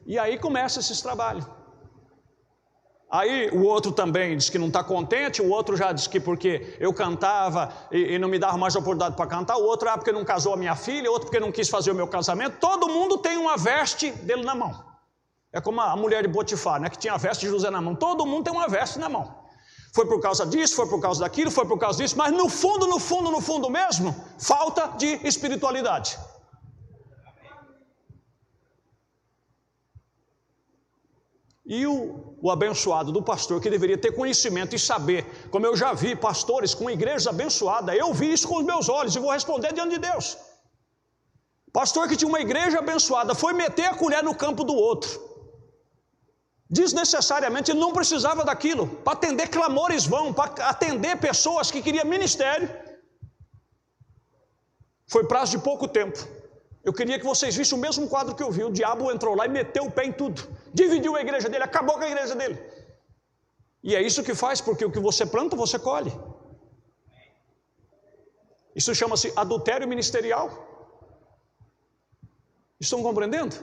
E aí começa esses trabalhos. Aí o outro também diz que não está contente, o outro já diz que porque eu cantava e não me dava mais oportunidade para cantar, o outro porque não casou a minha filha, outro porque não quis fazer o meu casamento. Todo mundo tem uma veste dele na mão. É como a mulher de Potifar, né, que tinha a veste de José na mão. Todo mundo tem uma veste na mão. Foi por causa disso, foi por causa daquilo, foi por causa disso, mas no fundo mesmo, falta de espiritualidade. E o abençoado do pastor, que deveria ter conhecimento e saber, como eu já vi pastores com igrejas abençoadas, eu vi isso com os meus olhos e vou responder diante de Deus. Pastor que tinha uma igreja abençoada, foi meter a colher no campo do outro. Desnecessariamente, ele não precisava daquilo, para atender clamores vãos, para atender pessoas que queriam ministério. Foi prazo de pouco tempo. Eu queria que vocês vissem o mesmo quadro que eu vi. O diabo entrou lá e meteu o pé em tudo. Dividiu a igreja dele, acabou com a igreja dele. E é isso que faz, porque o que você planta, você colhe. Isso chama-se adultério ministerial. Estão compreendendo?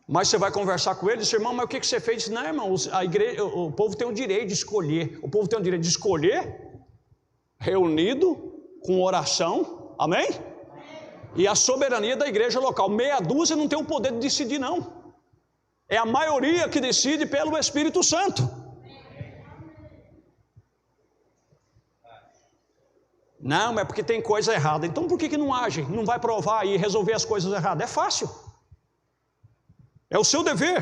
Mas você vai conversar com ele e diz: irmão, mas o que você fez? Não, irmão, a igreja, o povo tem o direito de escolher. O povo tem o direito de escolher, reunido, com oração, amém? E a soberania da igreja local. Meia dúzia não tem o poder de decidir, não. É a maioria que decide pelo Espírito Santo. Não, mas é porque tem coisa errada. Então por que não age? Não vai provar e resolver as coisas erradas? É fácil. É o seu dever.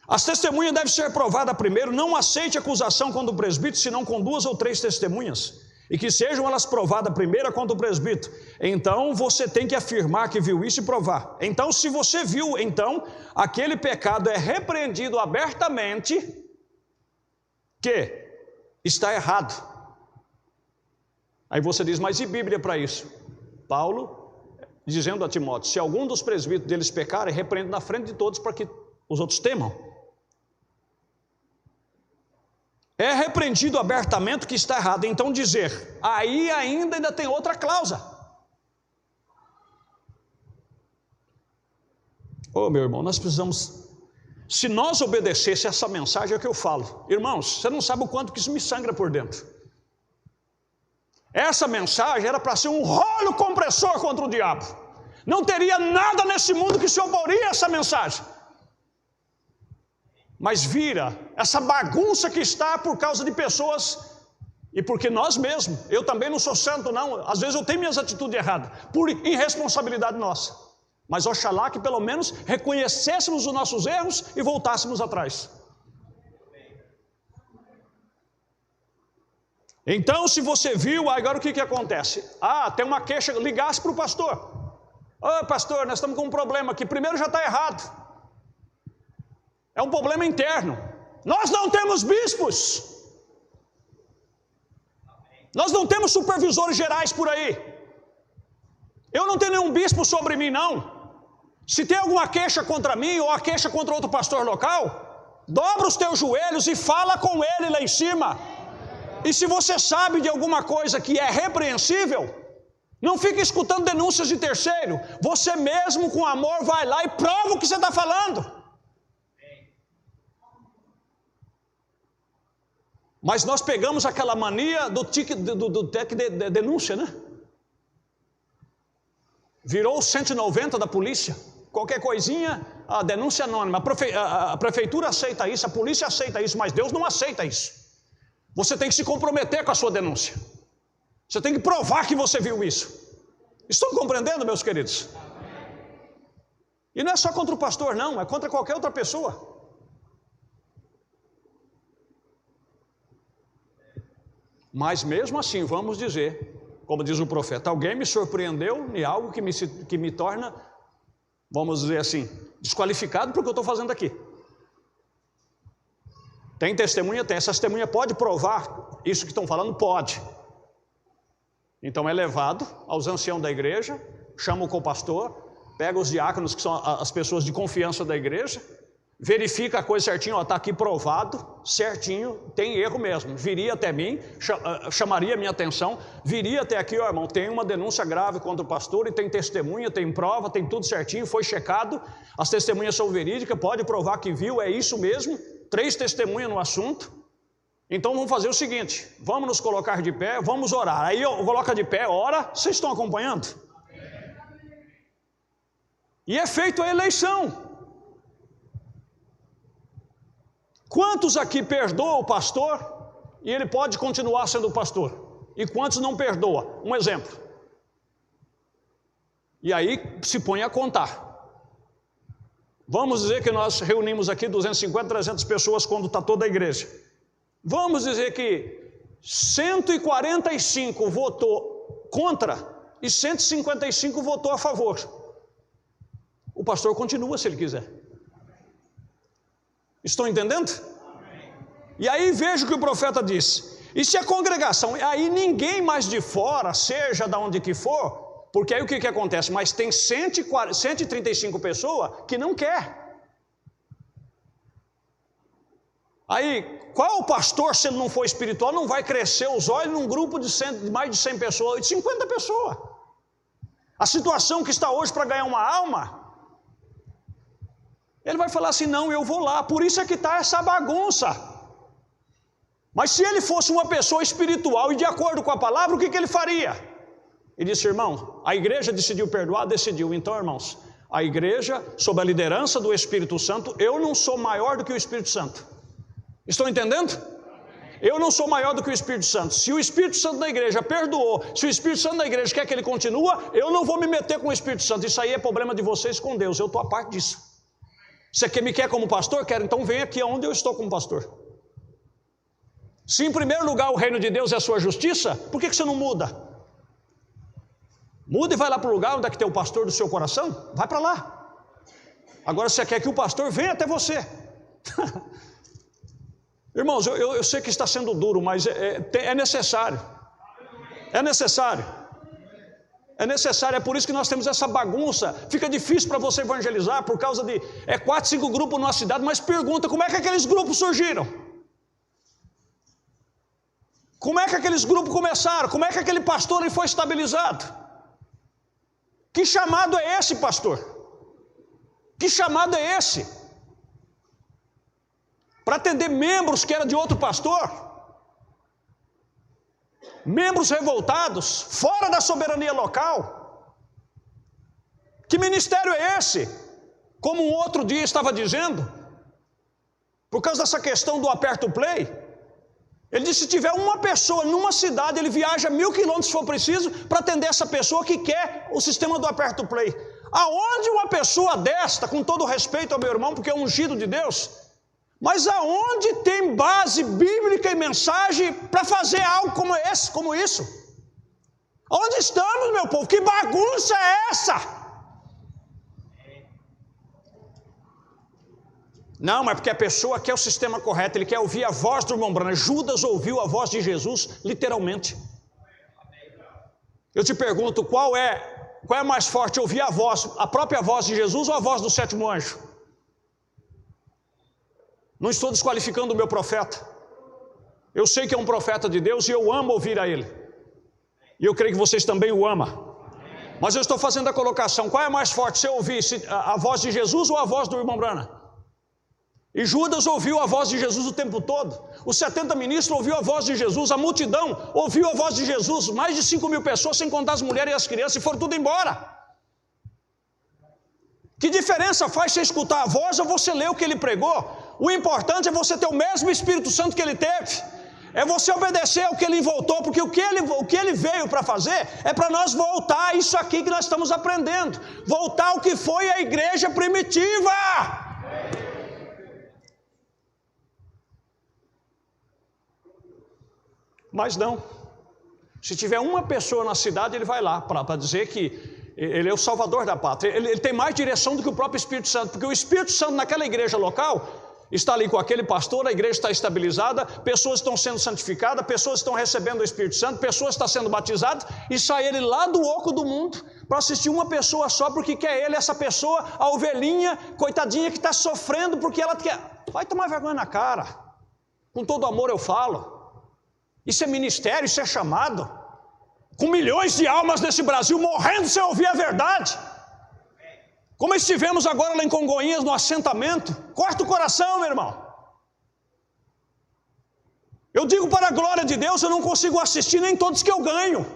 As testemunhas devem ser provadas primeiro. Não aceite acusação contra o presbítero, senão com 2 ou 3 testemunhas. E que sejam elas provadas primeiro contra o presbítero. Então você tem que afirmar que viu isso e provar. Então, se você viu, então aquele pecado é repreendido abertamente, que está errado. Aí você diz: mas e Bíblia para isso? Paulo dizendo a Timóteo: se algum dos presbíteros deles pecarem, repreende na frente de todos para que os outros temam. É repreendido abertamente que está errado. Então dizer, aí ainda tem outra cláusula. Ô meu irmão, nós precisamos, se nós obedecesse essa mensagem, é o que eu falo. Irmãos, você não sabe o quanto que isso me sangra por dentro. Essa mensagem era para ser um rolo compressor contra o diabo. Não teria nada nesse mundo que se oporia a essa mensagem. Mas vira essa bagunça que está por causa de pessoas, e porque nós mesmos, eu também não sou santo não, às vezes eu tenho minhas atitudes erradas, por irresponsabilidade nossa. Mas oxalá que pelo menos reconhecêssemos os nossos erros e voltássemos atrás. Então, se você viu, agora o que acontece? Tem uma queixa, ligasse para o pastor. Pastor, nós estamos com um problema aqui. Primeiro já está errado. É um problema interno. Nós não temos bispos. Nós não temos supervisores gerais por aí. Eu não tenho nenhum bispo sobre mim, não. Se tem alguma queixa contra mim ou a queixa contra outro pastor local, dobra os teus joelhos e fala com ele lá em cima. E se você sabe de alguma coisa que é repreensível, não fique escutando denúncias de terceiro. Você mesmo com amor vai lá e prova o que você está falando. Mas nós pegamos aquela mania do TEC de denúncia, né? Virou o 190 da polícia. Qualquer coisinha, a denúncia anônima. A prefeitura aceita isso, a polícia aceita isso, mas Deus não aceita isso. Você tem que se comprometer com a sua denúncia. Você tem que provar que você viu isso. Estão compreendendo, meus queridos? E não é só contra o pastor, não. É contra qualquer outra pessoa. Mas mesmo assim, vamos dizer, como diz o profeta, alguém me surpreendeu em algo que me torna, vamos dizer assim, desqualificado porque eu estou fazendo aqui. Tem testemunha? Tem. Essa testemunha pode provar isso que estão falando? Pode. Então é levado aos anciãos da igreja, chama o copastor, pega os diáconos, que são as pessoas de confiança da igreja, verifica a coisa certinho, está aqui provado, certinho, tem erro mesmo. Viria até mim, chamaria minha atenção, viria até aqui, irmão, tem uma denúncia grave contra o pastor e tem testemunha, tem prova, tem tudo certinho, foi checado, as testemunhas são verídicas, pode provar que viu, é isso mesmo. 3 testemunhas no assunto. Então vamos fazer o seguinte, vamos nos colocar de pé, vamos orar. Aí eu coloco de pé, ora, vocês estão acompanhando? E é feita a eleição. Quantos aqui perdoam o pastor e ele pode continuar sendo pastor? E quantos não perdoa? Um exemplo. E aí se põe a contar. Vamos dizer que nós reunimos aqui 250, 300 pessoas quando está toda a igreja. Vamos dizer que 145 votou contra e 155 votou a favor. O pastor continua se ele quiser. Estão entendendo? E aí veja o que o profeta disse. E se a congregação, aí ninguém mais de fora, seja de onde que for, porque aí o que acontece? Mas tem 135 pessoas que não quer. Aí, qual pastor, se ele não for espiritual, não vai crescer os olhos num grupo de mais de 100 pessoas, de 50 pessoas? A situação que está hoje para ganhar uma alma, ele vai falar assim, não, eu vou lá, por isso é que está essa bagunça. Mas se ele fosse uma pessoa espiritual e de acordo com a palavra, o que ele faria? E disse, irmão, a igreja decidiu perdoar, decidiu. Então, irmãos, a igreja, sob a liderança do Espírito Santo, eu não sou maior do que o Espírito Santo. Estão entendendo? Eu não sou maior do que o Espírito Santo. Se o Espírito Santo da igreja perdoou, se o Espírito Santo da igreja quer que ele continue, eu não vou me meter com o Espírito Santo. Isso aí é problema de vocês com Deus, eu estou a parte disso. Você me quer como pastor? Quero, então vem aqui onde eu estou como pastor. Se em primeiro lugar o reino de Deus é a sua justiça, por que você não muda? Muda e vai lá para o lugar onde é que tem o pastor do seu coração. Vai para lá. Agora você quer que o pastor venha até você. Irmãos, eu sei que está sendo duro, mas é necessário. É necessário. É necessário, é por isso que nós temos essa bagunça. Fica difícil para você evangelizar por causa de 4, 5 grupos numa cidade, mas pergunta, como é que aqueles grupos surgiram? Como é que aqueles grupos começaram? Como é que aquele pastor foi estabilizado? Que chamado é esse, pastor? Que chamado é esse? Para atender membros que eram de outro pastor? Membros revoltados, fora da soberania local? Que ministério é esse? Como um outro dia estava dizendo, por causa dessa questão do aperto play, ele disse, se tiver uma pessoa numa cidade, ele viaja 1000 quilômetros se for preciso, para atender essa pessoa que quer o sistema do aperto play. Aonde uma pessoa desta, com todo respeito ao meu irmão, porque é ungido de Deus, mas aonde tem base bíblica e mensagem para fazer algo como isso? Onde estamos, meu povo? Que bagunça é essa? Não, mas porque a pessoa quer o sistema correto, ele quer ouvir a voz do irmão Branham. Judas ouviu a voz de Jesus, literalmente. Eu te pergunto, qual é mais forte, ouvir a voz, a própria voz de Jesus ou a voz do sétimo anjo? Não estou desqualificando o meu profeta. Eu sei que é um profeta de Deus e eu amo ouvir a ele. E eu creio que vocês também o amam. Mas eu estou fazendo a colocação, qual é mais forte, se eu ouvir a voz de Jesus ou a voz do irmão Branham? E Judas ouviu a voz de Jesus o tempo todo. Os 70 ministros ouviu a voz de Jesus. A multidão ouviu a voz de Jesus. Mais de 5.000 pessoas, sem contar as mulheres e as crianças, e foram tudo embora. Que diferença faz você escutar a voz ou você ler o que ele pregou? O importante é você ter o mesmo Espírito Santo que ele teve. É você obedecer ao que ele voltou, porque o que ele veio para fazer é para nós voltar a isso aqui que nós estamos aprendendo. Voltar ao que foi a igreja primitiva. Mas não, se tiver uma pessoa na cidade, ele vai lá para dizer que ele é o salvador da pátria. Ele tem mais direção do que o próprio Espírito Santo, porque o Espírito Santo naquela igreja local está ali com aquele pastor, a igreja está estabilizada, pessoas estão sendo santificadas, pessoas estão recebendo o Espírito Santo, pessoas estão sendo batizadas, e sai ele lá do oco do mundo para assistir uma pessoa só, porque quer ele, essa pessoa, a ovelhinha, coitadinha que está sofrendo, porque ela quer. Vai tomar vergonha na cara, com todo amor eu falo. Isso é ministério, isso é chamado. Com milhões de almas nesse Brasil morrendo sem ouvir a verdade. Como estivemos agora lá em Congonhas, no assentamento. Corta o coração, meu irmão. Eu digo para a glória de Deus, eu não consigo assistir nem todos que eu ganho.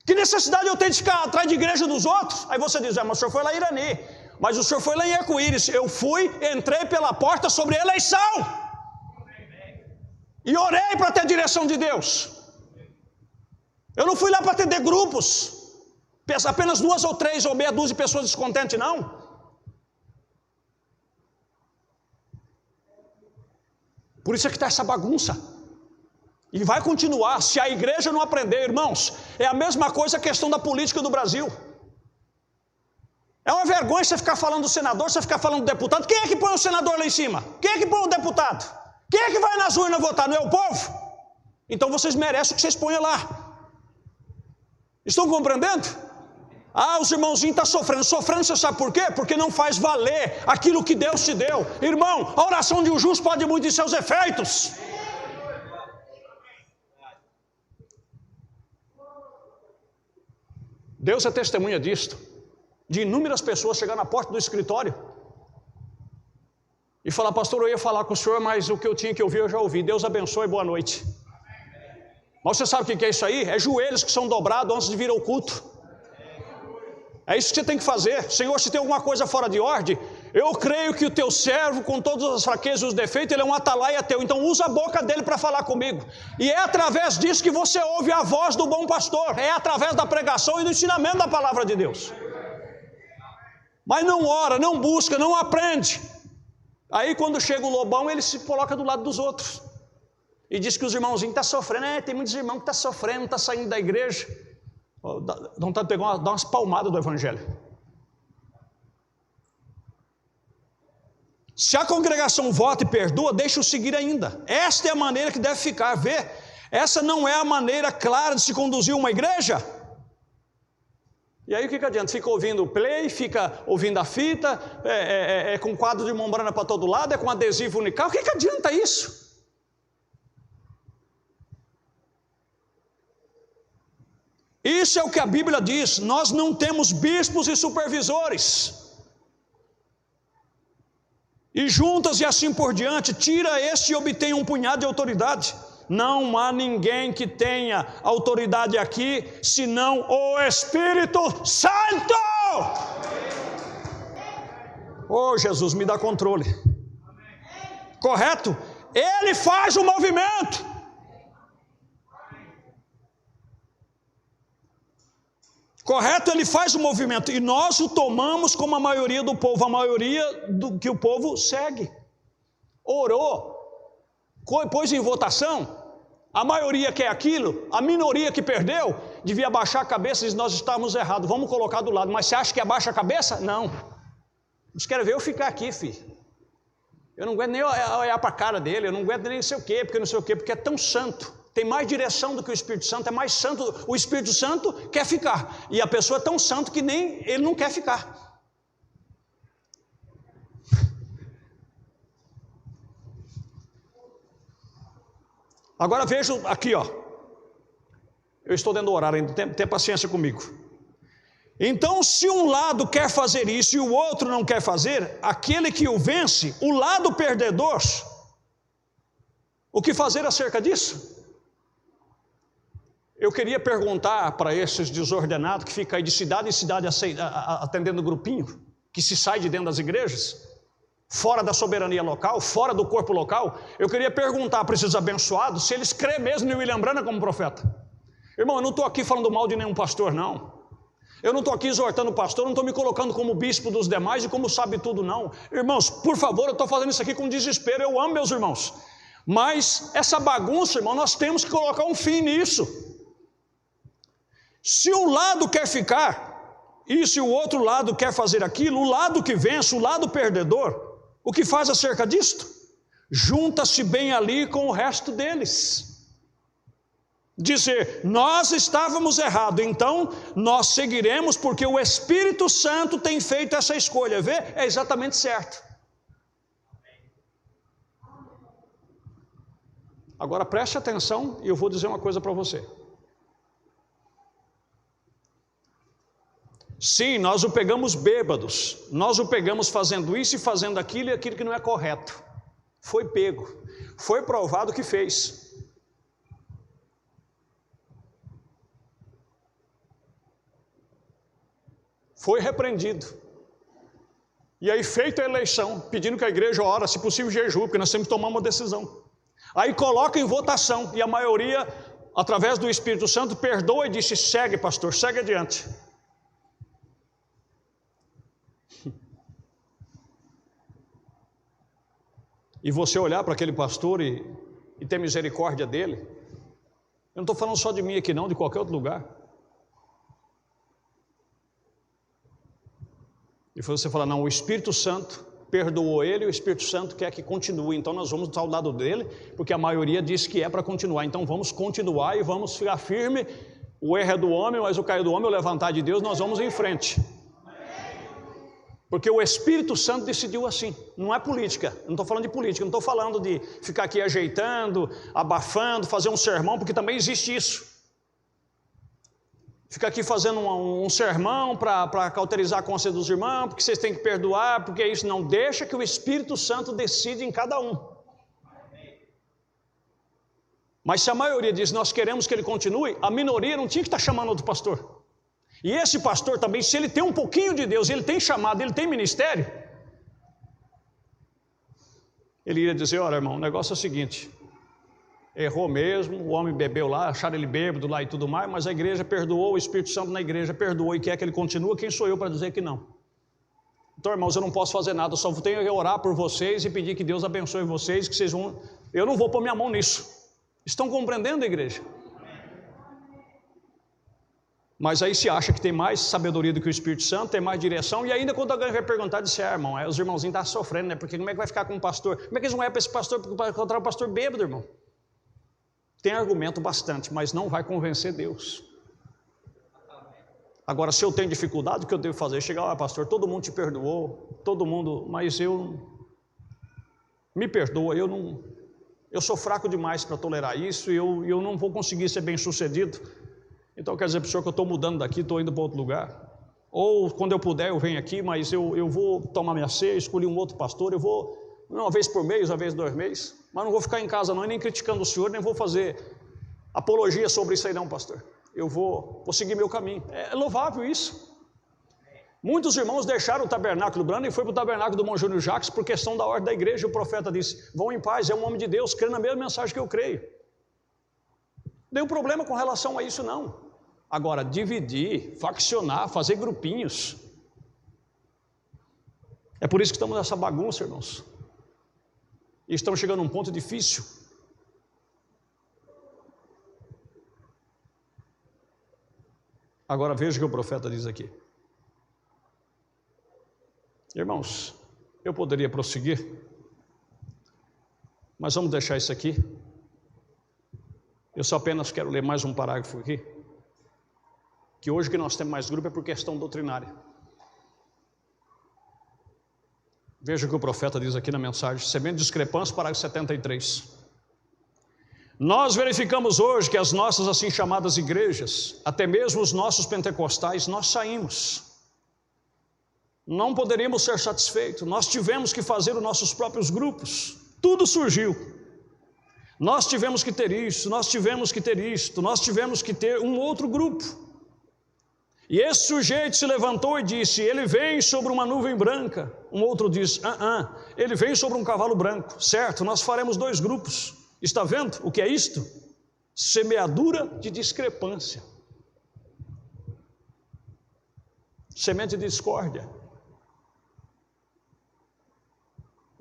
Que necessidade eu tenho de ficar atrás de igreja dos outros? Aí você diz, mas o senhor foi lá em Irani. Mas o senhor foi lá em Arco-Íris. Eu fui, entrei pela porta sobre eleição. E orei para ter a direção de Deus. Eu não fui lá para atender grupos, apenas 2 ou 3 ou meia dúzia de pessoas descontentes, não. Por isso é que está essa bagunça. E vai continuar, se a igreja não aprender, irmãos. É a mesma coisa a questão da política do Brasil. É uma vergonha você ficar falando do senador, você ficar falando do deputado. Quem é que põe o senador lá em cima? Quem é que põe o deputado? Quem é que vai nas urnas votar? Não é o povo? Então vocês merecem o que vocês ponham lá. Estão compreendendo? Os irmãozinhos estão sofrendo. Sofrendo, você sabe por quê? Porque não faz valer aquilo que Deus te deu. Irmão, a oração de um justo pode muito em seus efeitos. Deus é testemunha disto. De inúmeras pessoas chegar na porta do escritório e falar, pastor, eu ia falar com o senhor, mas o que eu tinha que ouvir eu já ouvi. Deus abençoe, boa noite. Mas você sabe o que é isso aí? É joelhos que são dobrados antes de vir ao culto. É isso que você tem que fazer. Senhor, se tem alguma coisa fora de ordem, eu creio que o teu servo, com todas as fraquezas e os defeitos, ele é um atalaia teu. Então usa a boca dele para falar comigo. E é através disso que você ouve a voz do bom pastor. É através da pregação e do ensinamento da palavra de Deus. Mas não ora, não busca, não aprende. Aí quando chega o lobão, ele se coloca do lado dos outros. E diz que os irmãozinhos estão sofrendo. Tem muitos irmãos que estão sofrendo, estão saindo da igreja. Dá vontade de pegar dar umas palmadas do evangelho. Se a congregação vota e perdoa, deixa-o seguir ainda. Esta é a maneira que deve ficar. Vê, essa não é a maneira clara de se conduzir uma igreja. E aí o que adianta? Fica ouvindo o play, fica ouvindo a fita, com quadro de membrana para todo lado, é com adesivo unical. O que adianta isso? Isso é o que a Bíblia diz. Nós não temos bispos e supervisores. E juntas e assim por diante, tira este e obtém um punhado de autoridade. Não há ninguém que tenha autoridade aqui, senão o Espírito Santo. Oh, Jesus, me dá controle. Correto? Ele faz o movimento. Correto? Ele faz o movimento e nós o tomamos como a maioria do povo, a maioria do que o povo segue. Orou, pôs em votação, a maioria quer aquilo, a minoria que perdeu devia abaixar a cabeça e dizer, nós estávamos errados, vamos colocar do lado. Mas você acha que abaixa a cabeça? Não. Eles querem ver eu ficar aqui, filho. Eu não aguento nem olhar para a cara dele, eu não aguento nem sei o quê, porque é tão santo. Tem mais direção do que o Espírito Santo, é mais santo. O Espírito Santo quer ficar, e a pessoa é tão santo que nem ele não quer ficar. Agora vejo aqui, ó. Eu estou dentro do horário ainda, tem paciência comigo. Então, se um lado quer fazer isso e o outro não quer fazer, aquele que o vence, o lado perdedor, o que fazer acerca disso? Eu queria perguntar para esses desordenados que ficam aí de cidade em cidade atendendo grupinho, que se sai de dentro das igrejas, fora da soberania local, fora do corpo local. Eu queria perguntar para esses abençoados se eles creem mesmo em William Branham como profeta. Irmão, eu não estou aqui falando mal de nenhum pastor, não. Eu não estou aqui exortando o pastor, não estou me colocando como bispo dos demais e como sabe tudo, não. Irmãos, por favor, eu estou fazendo isso aqui com desespero, eu amo meus irmãos. Mas essa bagunça, irmão, nós temos que colocar um fim nisso. Se um lado quer ficar, e se o outro lado quer fazer aquilo, o lado que vence, o lado perdedor, o que faz acerca disto? Junta-se bem ali com o resto deles. Dizer, nós estávamos errados, então nós seguiremos porque o Espírito Santo tem feito essa escolha. Vê? É exatamente certo. Agora preste atenção e eu vou dizer uma coisa para você. Sim, nós o pegamos bêbados, nós o pegamos fazendo isso e fazendo aquilo e aquilo que não é correto. Foi pego, foi provado que fez. Foi repreendido. E aí feita a eleição, pedindo que a igreja ora, se possível jejum, porque nós temos que tomar uma decisão. Aí coloca em votação e a maioria, através do Espírito Santo, perdoa e disse, segue pastor, segue adiante. E você olhar para aquele pastor e ter misericórdia dele. Eu não estou falando só de mim aqui não, de qualquer outro lugar. E você fala, não, o Espírito Santo perdoou ele, o Espírito Santo quer que continue, então nós vamos estar ao lado dele, porque a maioria diz que é para continuar, então vamos continuar e vamos ficar firme. O erro é do homem, mas o cair do homem é o levantar de Deus, nós vamos em frente. Porque o Espírito Santo decidiu assim, não é política, eu não estou falando de política, não estou falando de ficar aqui ajeitando, abafando, fazer um sermão, porque também existe isso. Ficar aqui fazendo um sermão para cauterizar a consciência dos irmãos, porque vocês têm que perdoar, porque isso não deixa que o Espírito Santo decide em cada um. Mas se a maioria diz, nós queremos que ele continue, a minoria não tinha que estar chamando outro pastor. E esse pastor também, se ele tem um pouquinho de Deus, ele tem chamado, ele tem ministério, ele iria dizer, olha irmão, o negócio é o seguinte, errou mesmo, o homem bebeu lá, acharam ele bêbado lá e tudo mais, mas a igreja perdoou, o Espírito Santo na igreja perdoou e quer que ele continue, quem sou eu para dizer que não? Então irmãos, eu não posso fazer nada, eu só tenho que orar por vocês e pedir que Deus abençoe vocês, que vocês vão, eu não vou pôr minha mão nisso. Estão compreendendo, igreja? Mas aí se acha que tem mais sabedoria do que o Espírito Santo, tem mais direção, e ainda quando alguém vai perguntar, diz, irmão, os irmãozinhos estão sofrendo, né? Porque como é que vai ficar com o pastor? Como é que eles vão ir para esse pastor para encontrar o pastor bêbado, irmão? Tem argumento bastante, mas não vai convencer Deus. Agora, se eu tenho dificuldade, o que eu devo fazer? Chegar lá, pastor, todo mundo te perdoou, todo mundo, mas eu, me perdoa, eu sou fraco demais para tolerar isso, e eu não vou conseguir ser bem sucedido. Então quer dizer para o senhor que eu estou mudando daqui, estou indo para outro lugar. Ou quando eu puder eu venho aqui, mas eu vou tomar minha ceia, escolhi um outro pastor, eu vou uma vez por mês, uma vez 2 meses, mas não vou ficar em casa não, e nem criticando o senhor, nem vou fazer apologia sobre isso aí não, pastor. Eu vou seguir meu caminho. É louvável isso. Muitos irmãos deixaram o tabernáculo Branham e foi para o tabernáculo do Monte Júnior Jacques por questão da ordem da igreja. O profeta disse, vão em paz, é um homem de Deus, crê na mesma mensagem que eu creio. Não tem problema com relação a isso não. Agora, dividir, faccionar, fazer grupinhos. É por isso que estamos nessa bagunça, irmãos. E estamos chegando a um ponto difícil. Agora veja o que o profeta diz aqui. Irmãos, eu poderia prosseguir, mas vamos deixar isso aqui. Eu só apenas quero ler mais um parágrafo aqui. Que hoje que nós temos mais grupo é por questão doutrinária. Veja o que o profeta diz aqui na mensagem, semente de discrepância, parágrafo 73. Nós verificamos hoje que as nossas assim chamadas igrejas, até mesmo os nossos pentecostais, nós saímos. Não poderíamos ser satisfeitos, nós tivemos que fazer os nossos próprios grupos, tudo surgiu. Nós tivemos que ter isso, nós tivemos que ter isto, nós tivemos que ter um outro grupo. E esse sujeito se levantou e disse, ele vem sobre uma nuvem branca. Um outro diz, ele vem sobre um cavalo branco. Certo, nós faremos 2 grupos. Está vendo o que é isto? Semeadura de discrepância. Semente de discórdia.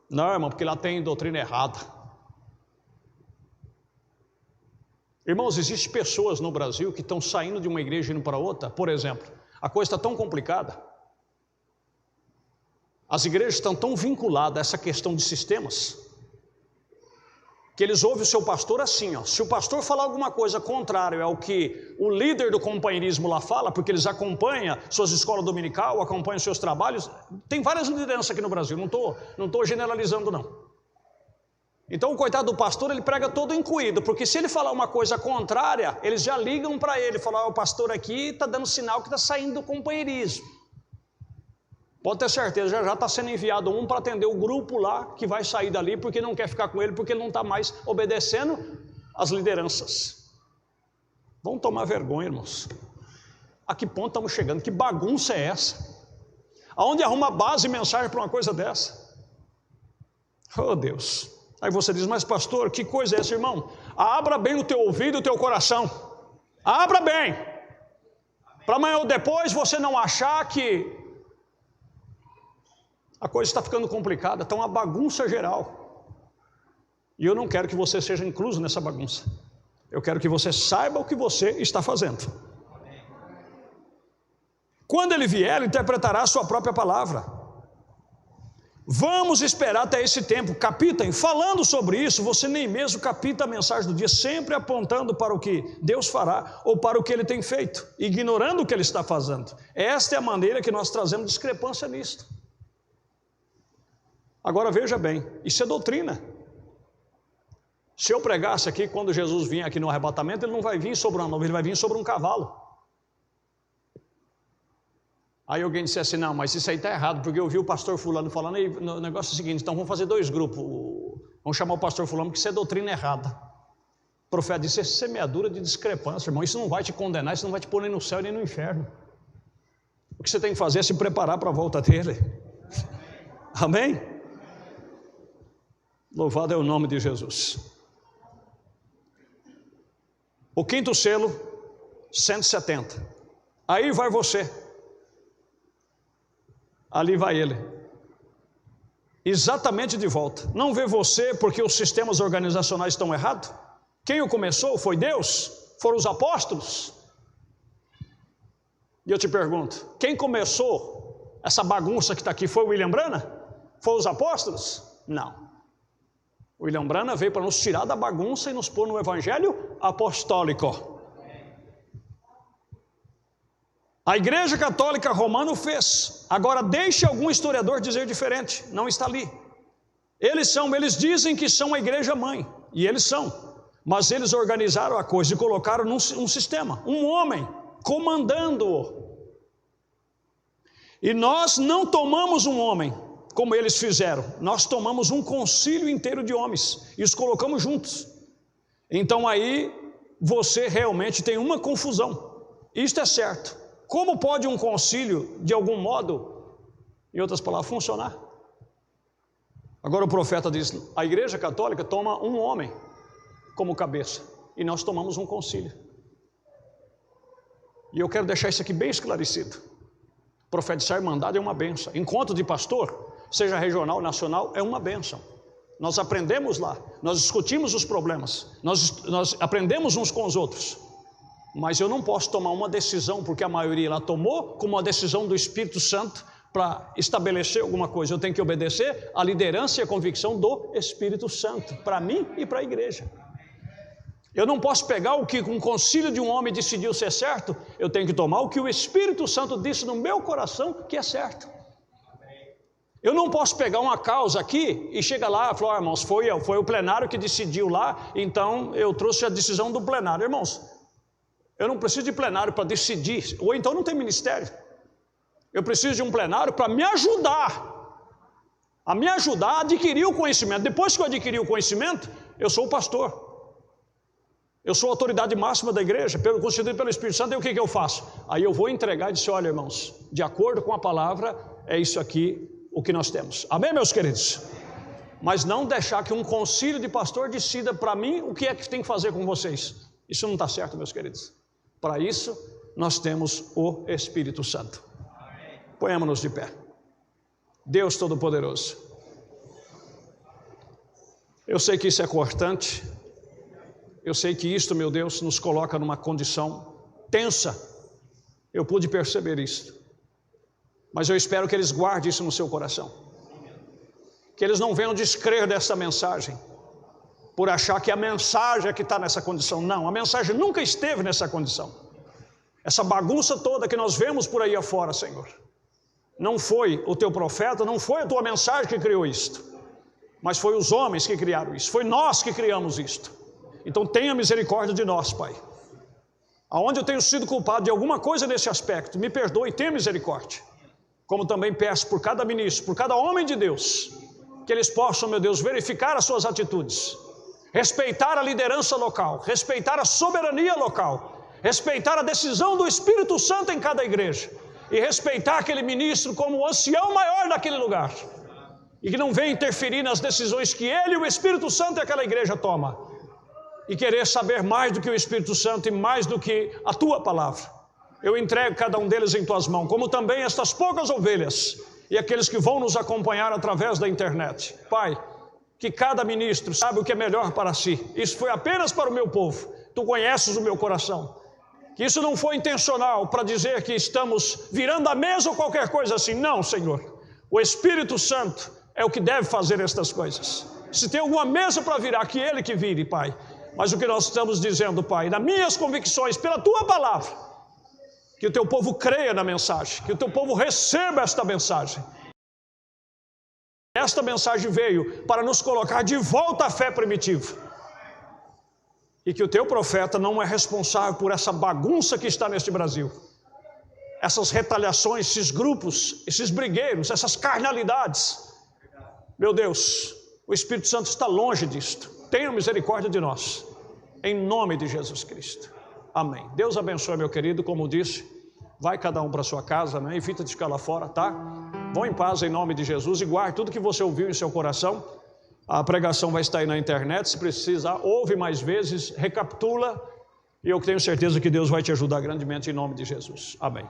Não, irmão, porque lá tem doutrina errada. Irmãos, existem pessoas no Brasil que estão saindo de uma igreja e indo para outra. Por exemplo, a coisa está tão complicada. As igrejas estão tão vinculadas a essa questão de sistemas, que eles ouvem o seu pastor assim, ó. Se o pastor falar alguma coisa contrária ao que o líder do companheirismo lá fala, porque eles acompanham suas escolas dominical, acompanham seus trabalhos, tem várias lideranças aqui no Brasil, não estou generalizando não. Então o coitado do pastor, ele prega todo incluído, porque se ele falar uma coisa contrária, eles já ligam para ele, falam, o pastor aqui está dando sinal que está saindo do companheirismo. Pode ter certeza, já está sendo enviado um para atender o grupo lá, que vai sair dali, porque não quer ficar com ele, porque ele não está mais obedecendo às lideranças. Vamos tomar vergonha, irmãos. A que ponto estamos chegando? Que bagunça é essa? Aonde arruma base e mensagem para uma coisa dessa? Oh Deus! Aí você diz, mas pastor, que coisa é essa, irmão? Abra bem o teu ouvido e o teu coração. Abra bem. Para amanhã ou depois você não achar que a coisa está ficando complicada, está uma bagunça geral. E eu não quero que você seja incluso nessa bagunça. Eu quero que você saiba o que você está fazendo. Quando ele vier, ele interpretará a sua própria palavra. Vamos esperar até esse tempo. Capitem, falando sobre isso, você nem mesmo capita a mensagem do dia, sempre apontando para o que Deus fará ou para o que ele tem feito, ignorando o que ele está fazendo. Esta é a maneira que nós trazemos discrepância nisto. Agora veja bem, isso é doutrina. Se eu pregasse aqui, quando Jesus vinha aqui no arrebatamento, ele não vai vir sobre uma nuvem, ele vai vir sobre um cavalo. Aí alguém disse assim, não, mas isso aí está errado, porque eu vi o pastor fulano falando, e o negócio é o seguinte, então vamos fazer 2 grupos, vamos chamar o pastor fulano, porque isso é doutrina errada. O profeta disse, isso é semeadura de discrepância, irmão, isso não vai te condenar, isso não vai te pôr nem no céu nem no inferno. O que você tem que fazer é se preparar para a volta dele. Amém? Louvado é o nome de Jesus. O 5º selo, 170. Aí vai você. Ali vai ele. Exatamente de volta. Não vê você porque os sistemas organizacionais estão errados? Quem o começou? Foi Deus? Foram os apóstolos? E eu te pergunto, quem começou essa bagunça que está aqui? Foi o William Branham? Foi os apóstolos? Não. O William Branham veio para nos tirar da bagunça e nos pôr no evangelho apostólico. A Igreja Católica Romana fez. Agora deixe algum historiador dizer diferente. Não está ali. Eles dizem que são a igreja mãe. E eles são. Mas eles organizaram a coisa e colocaram num sistema. Um homem comandando-o. E nós não tomamos um homem como eles fizeram. Nós tomamos um concílio inteiro de homens e os colocamos juntos. Então aí você realmente tem uma confusão. Isto é certo. Como pode um concílio, de algum modo, em outras palavras, funcionar? Agora o profeta diz, a Igreja Católica toma um homem como cabeça, e nós tomamos um concílio. E eu quero deixar isso aqui bem esclarecido. Profetizar Irmandade é uma bênção. Encontro de pastor, seja regional ou nacional, é uma bênção. Nós aprendemos lá, nós discutimos os problemas, nós aprendemos uns com os outros. Mas eu não posso tomar uma decisão, porque a maioria lá tomou, como uma decisão do Espírito Santo, para estabelecer alguma coisa. Eu tenho que obedecer à liderança e à convicção do Espírito Santo, para mim e para a igreja. Eu não posso pegar o que um concílio de um homem decidiu ser certo, eu tenho que tomar o que o Espírito Santo disse no meu coração que é certo. Eu não posso pegar uma causa aqui e chegar lá e falar, irmãos, foi o plenário que decidiu lá, então eu trouxe a decisão do plenário. Irmãos, eu não preciso de plenário para decidir, ou então não tem ministério. Eu preciso de um plenário para me ajudar a adquirir o conhecimento. Depois que eu adquirir o conhecimento, eu sou o pastor. Eu sou a autoridade máxima da igreja, constituído pelo Espírito Santo, e o que eu faço? Aí eu vou entregar e dizer, olha, irmãos, de acordo com a palavra, é isso aqui o que nós temos. Amém, meus queridos? Mas não deixar que um concílio de pastor decida para mim o que é que tem que fazer com vocês. Isso não está certo, meus queridos. Para isso, nós temos o Espírito Santo. Ponhamos-nos de pé. Deus Todo-Poderoso, eu sei que isso é cortante, eu sei que isto, meu Deus, nos coloca numa condição tensa, eu pude perceber isso, mas eu espero que eles guardem isso no seu coração, que eles não venham descrer dessa mensagem, por achar que a mensagem é que está nessa condição. Não, a mensagem nunca esteve nessa condição. Essa bagunça toda que nós vemos por aí afora, Senhor, não foi o teu profeta, não foi a tua mensagem que criou isto, mas foi os homens que criaram isso, foi nós que criamos isto. Então tenha misericórdia de nós, Pai. Aonde eu tenho sido culpado de alguma coisa nesse aspecto, me perdoe e tenha misericórdia. Como também peço por cada ministro, por cada homem de Deus, que eles possam, meu Deus, verificar as suas atitudes, respeitar a liderança local, respeitar a soberania local, respeitar a decisão do Espírito Santo em cada igreja, e respeitar aquele ministro como o ancião maior daquele lugar, e que não venha interferir nas decisões que ele, o Espírito Santo e aquela igreja toma, e querer saber mais do que o Espírito Santo e mais do que a tua palavra. Eu entrego cada um deles em tuas mãos, como também estas poucas ovelhas e aqueles que vão nos acompanhar através da internet. Pai, que cada ministro sabe o que é melhor para si. Isso foi apenas para o meu povo. Tu conheces o meu coração. Que isso não foi intencional para dizer que estamos virando a mesa ou qualquer coisa assim. Não, Senhor. O Espírito Santo é o que deve fazer estas coisas. Se tem alguma mesa para virar, que Ele que vire, Pai. Mas o que nós estamos dizendo, Pai, nas minhas convicções, pela Tua palavra, que o Teu povo creia na mensagem, que o Teu povo receba esta mensagem. Esta mensagem veio para nos colocar de volta à fé primitiva. E que o Teu profeta não é responsável por essa bagunça que está neste Brasil. Essas retaliações, esses grupos, esses brigueiros, essas carnalidades. Meu Deus, o Espírito Santo está longe disto. Tenha misericórdia de nós, em nome de Jesus Cristo. Amém. Deus abençoe, meu querido, como disse, vai cada um para a sua casa, né? Evita de ficar lá fora, tá? Vão em paz em nome de Jesus e guarde tudo que você ouviu em seu coração. A pregação vai estar aí na internet, se precisar, ouve mais vezes, recapitula, e eu tenho certeza que Deus vai te ajudar grandemente em nome de Jesus. Amém.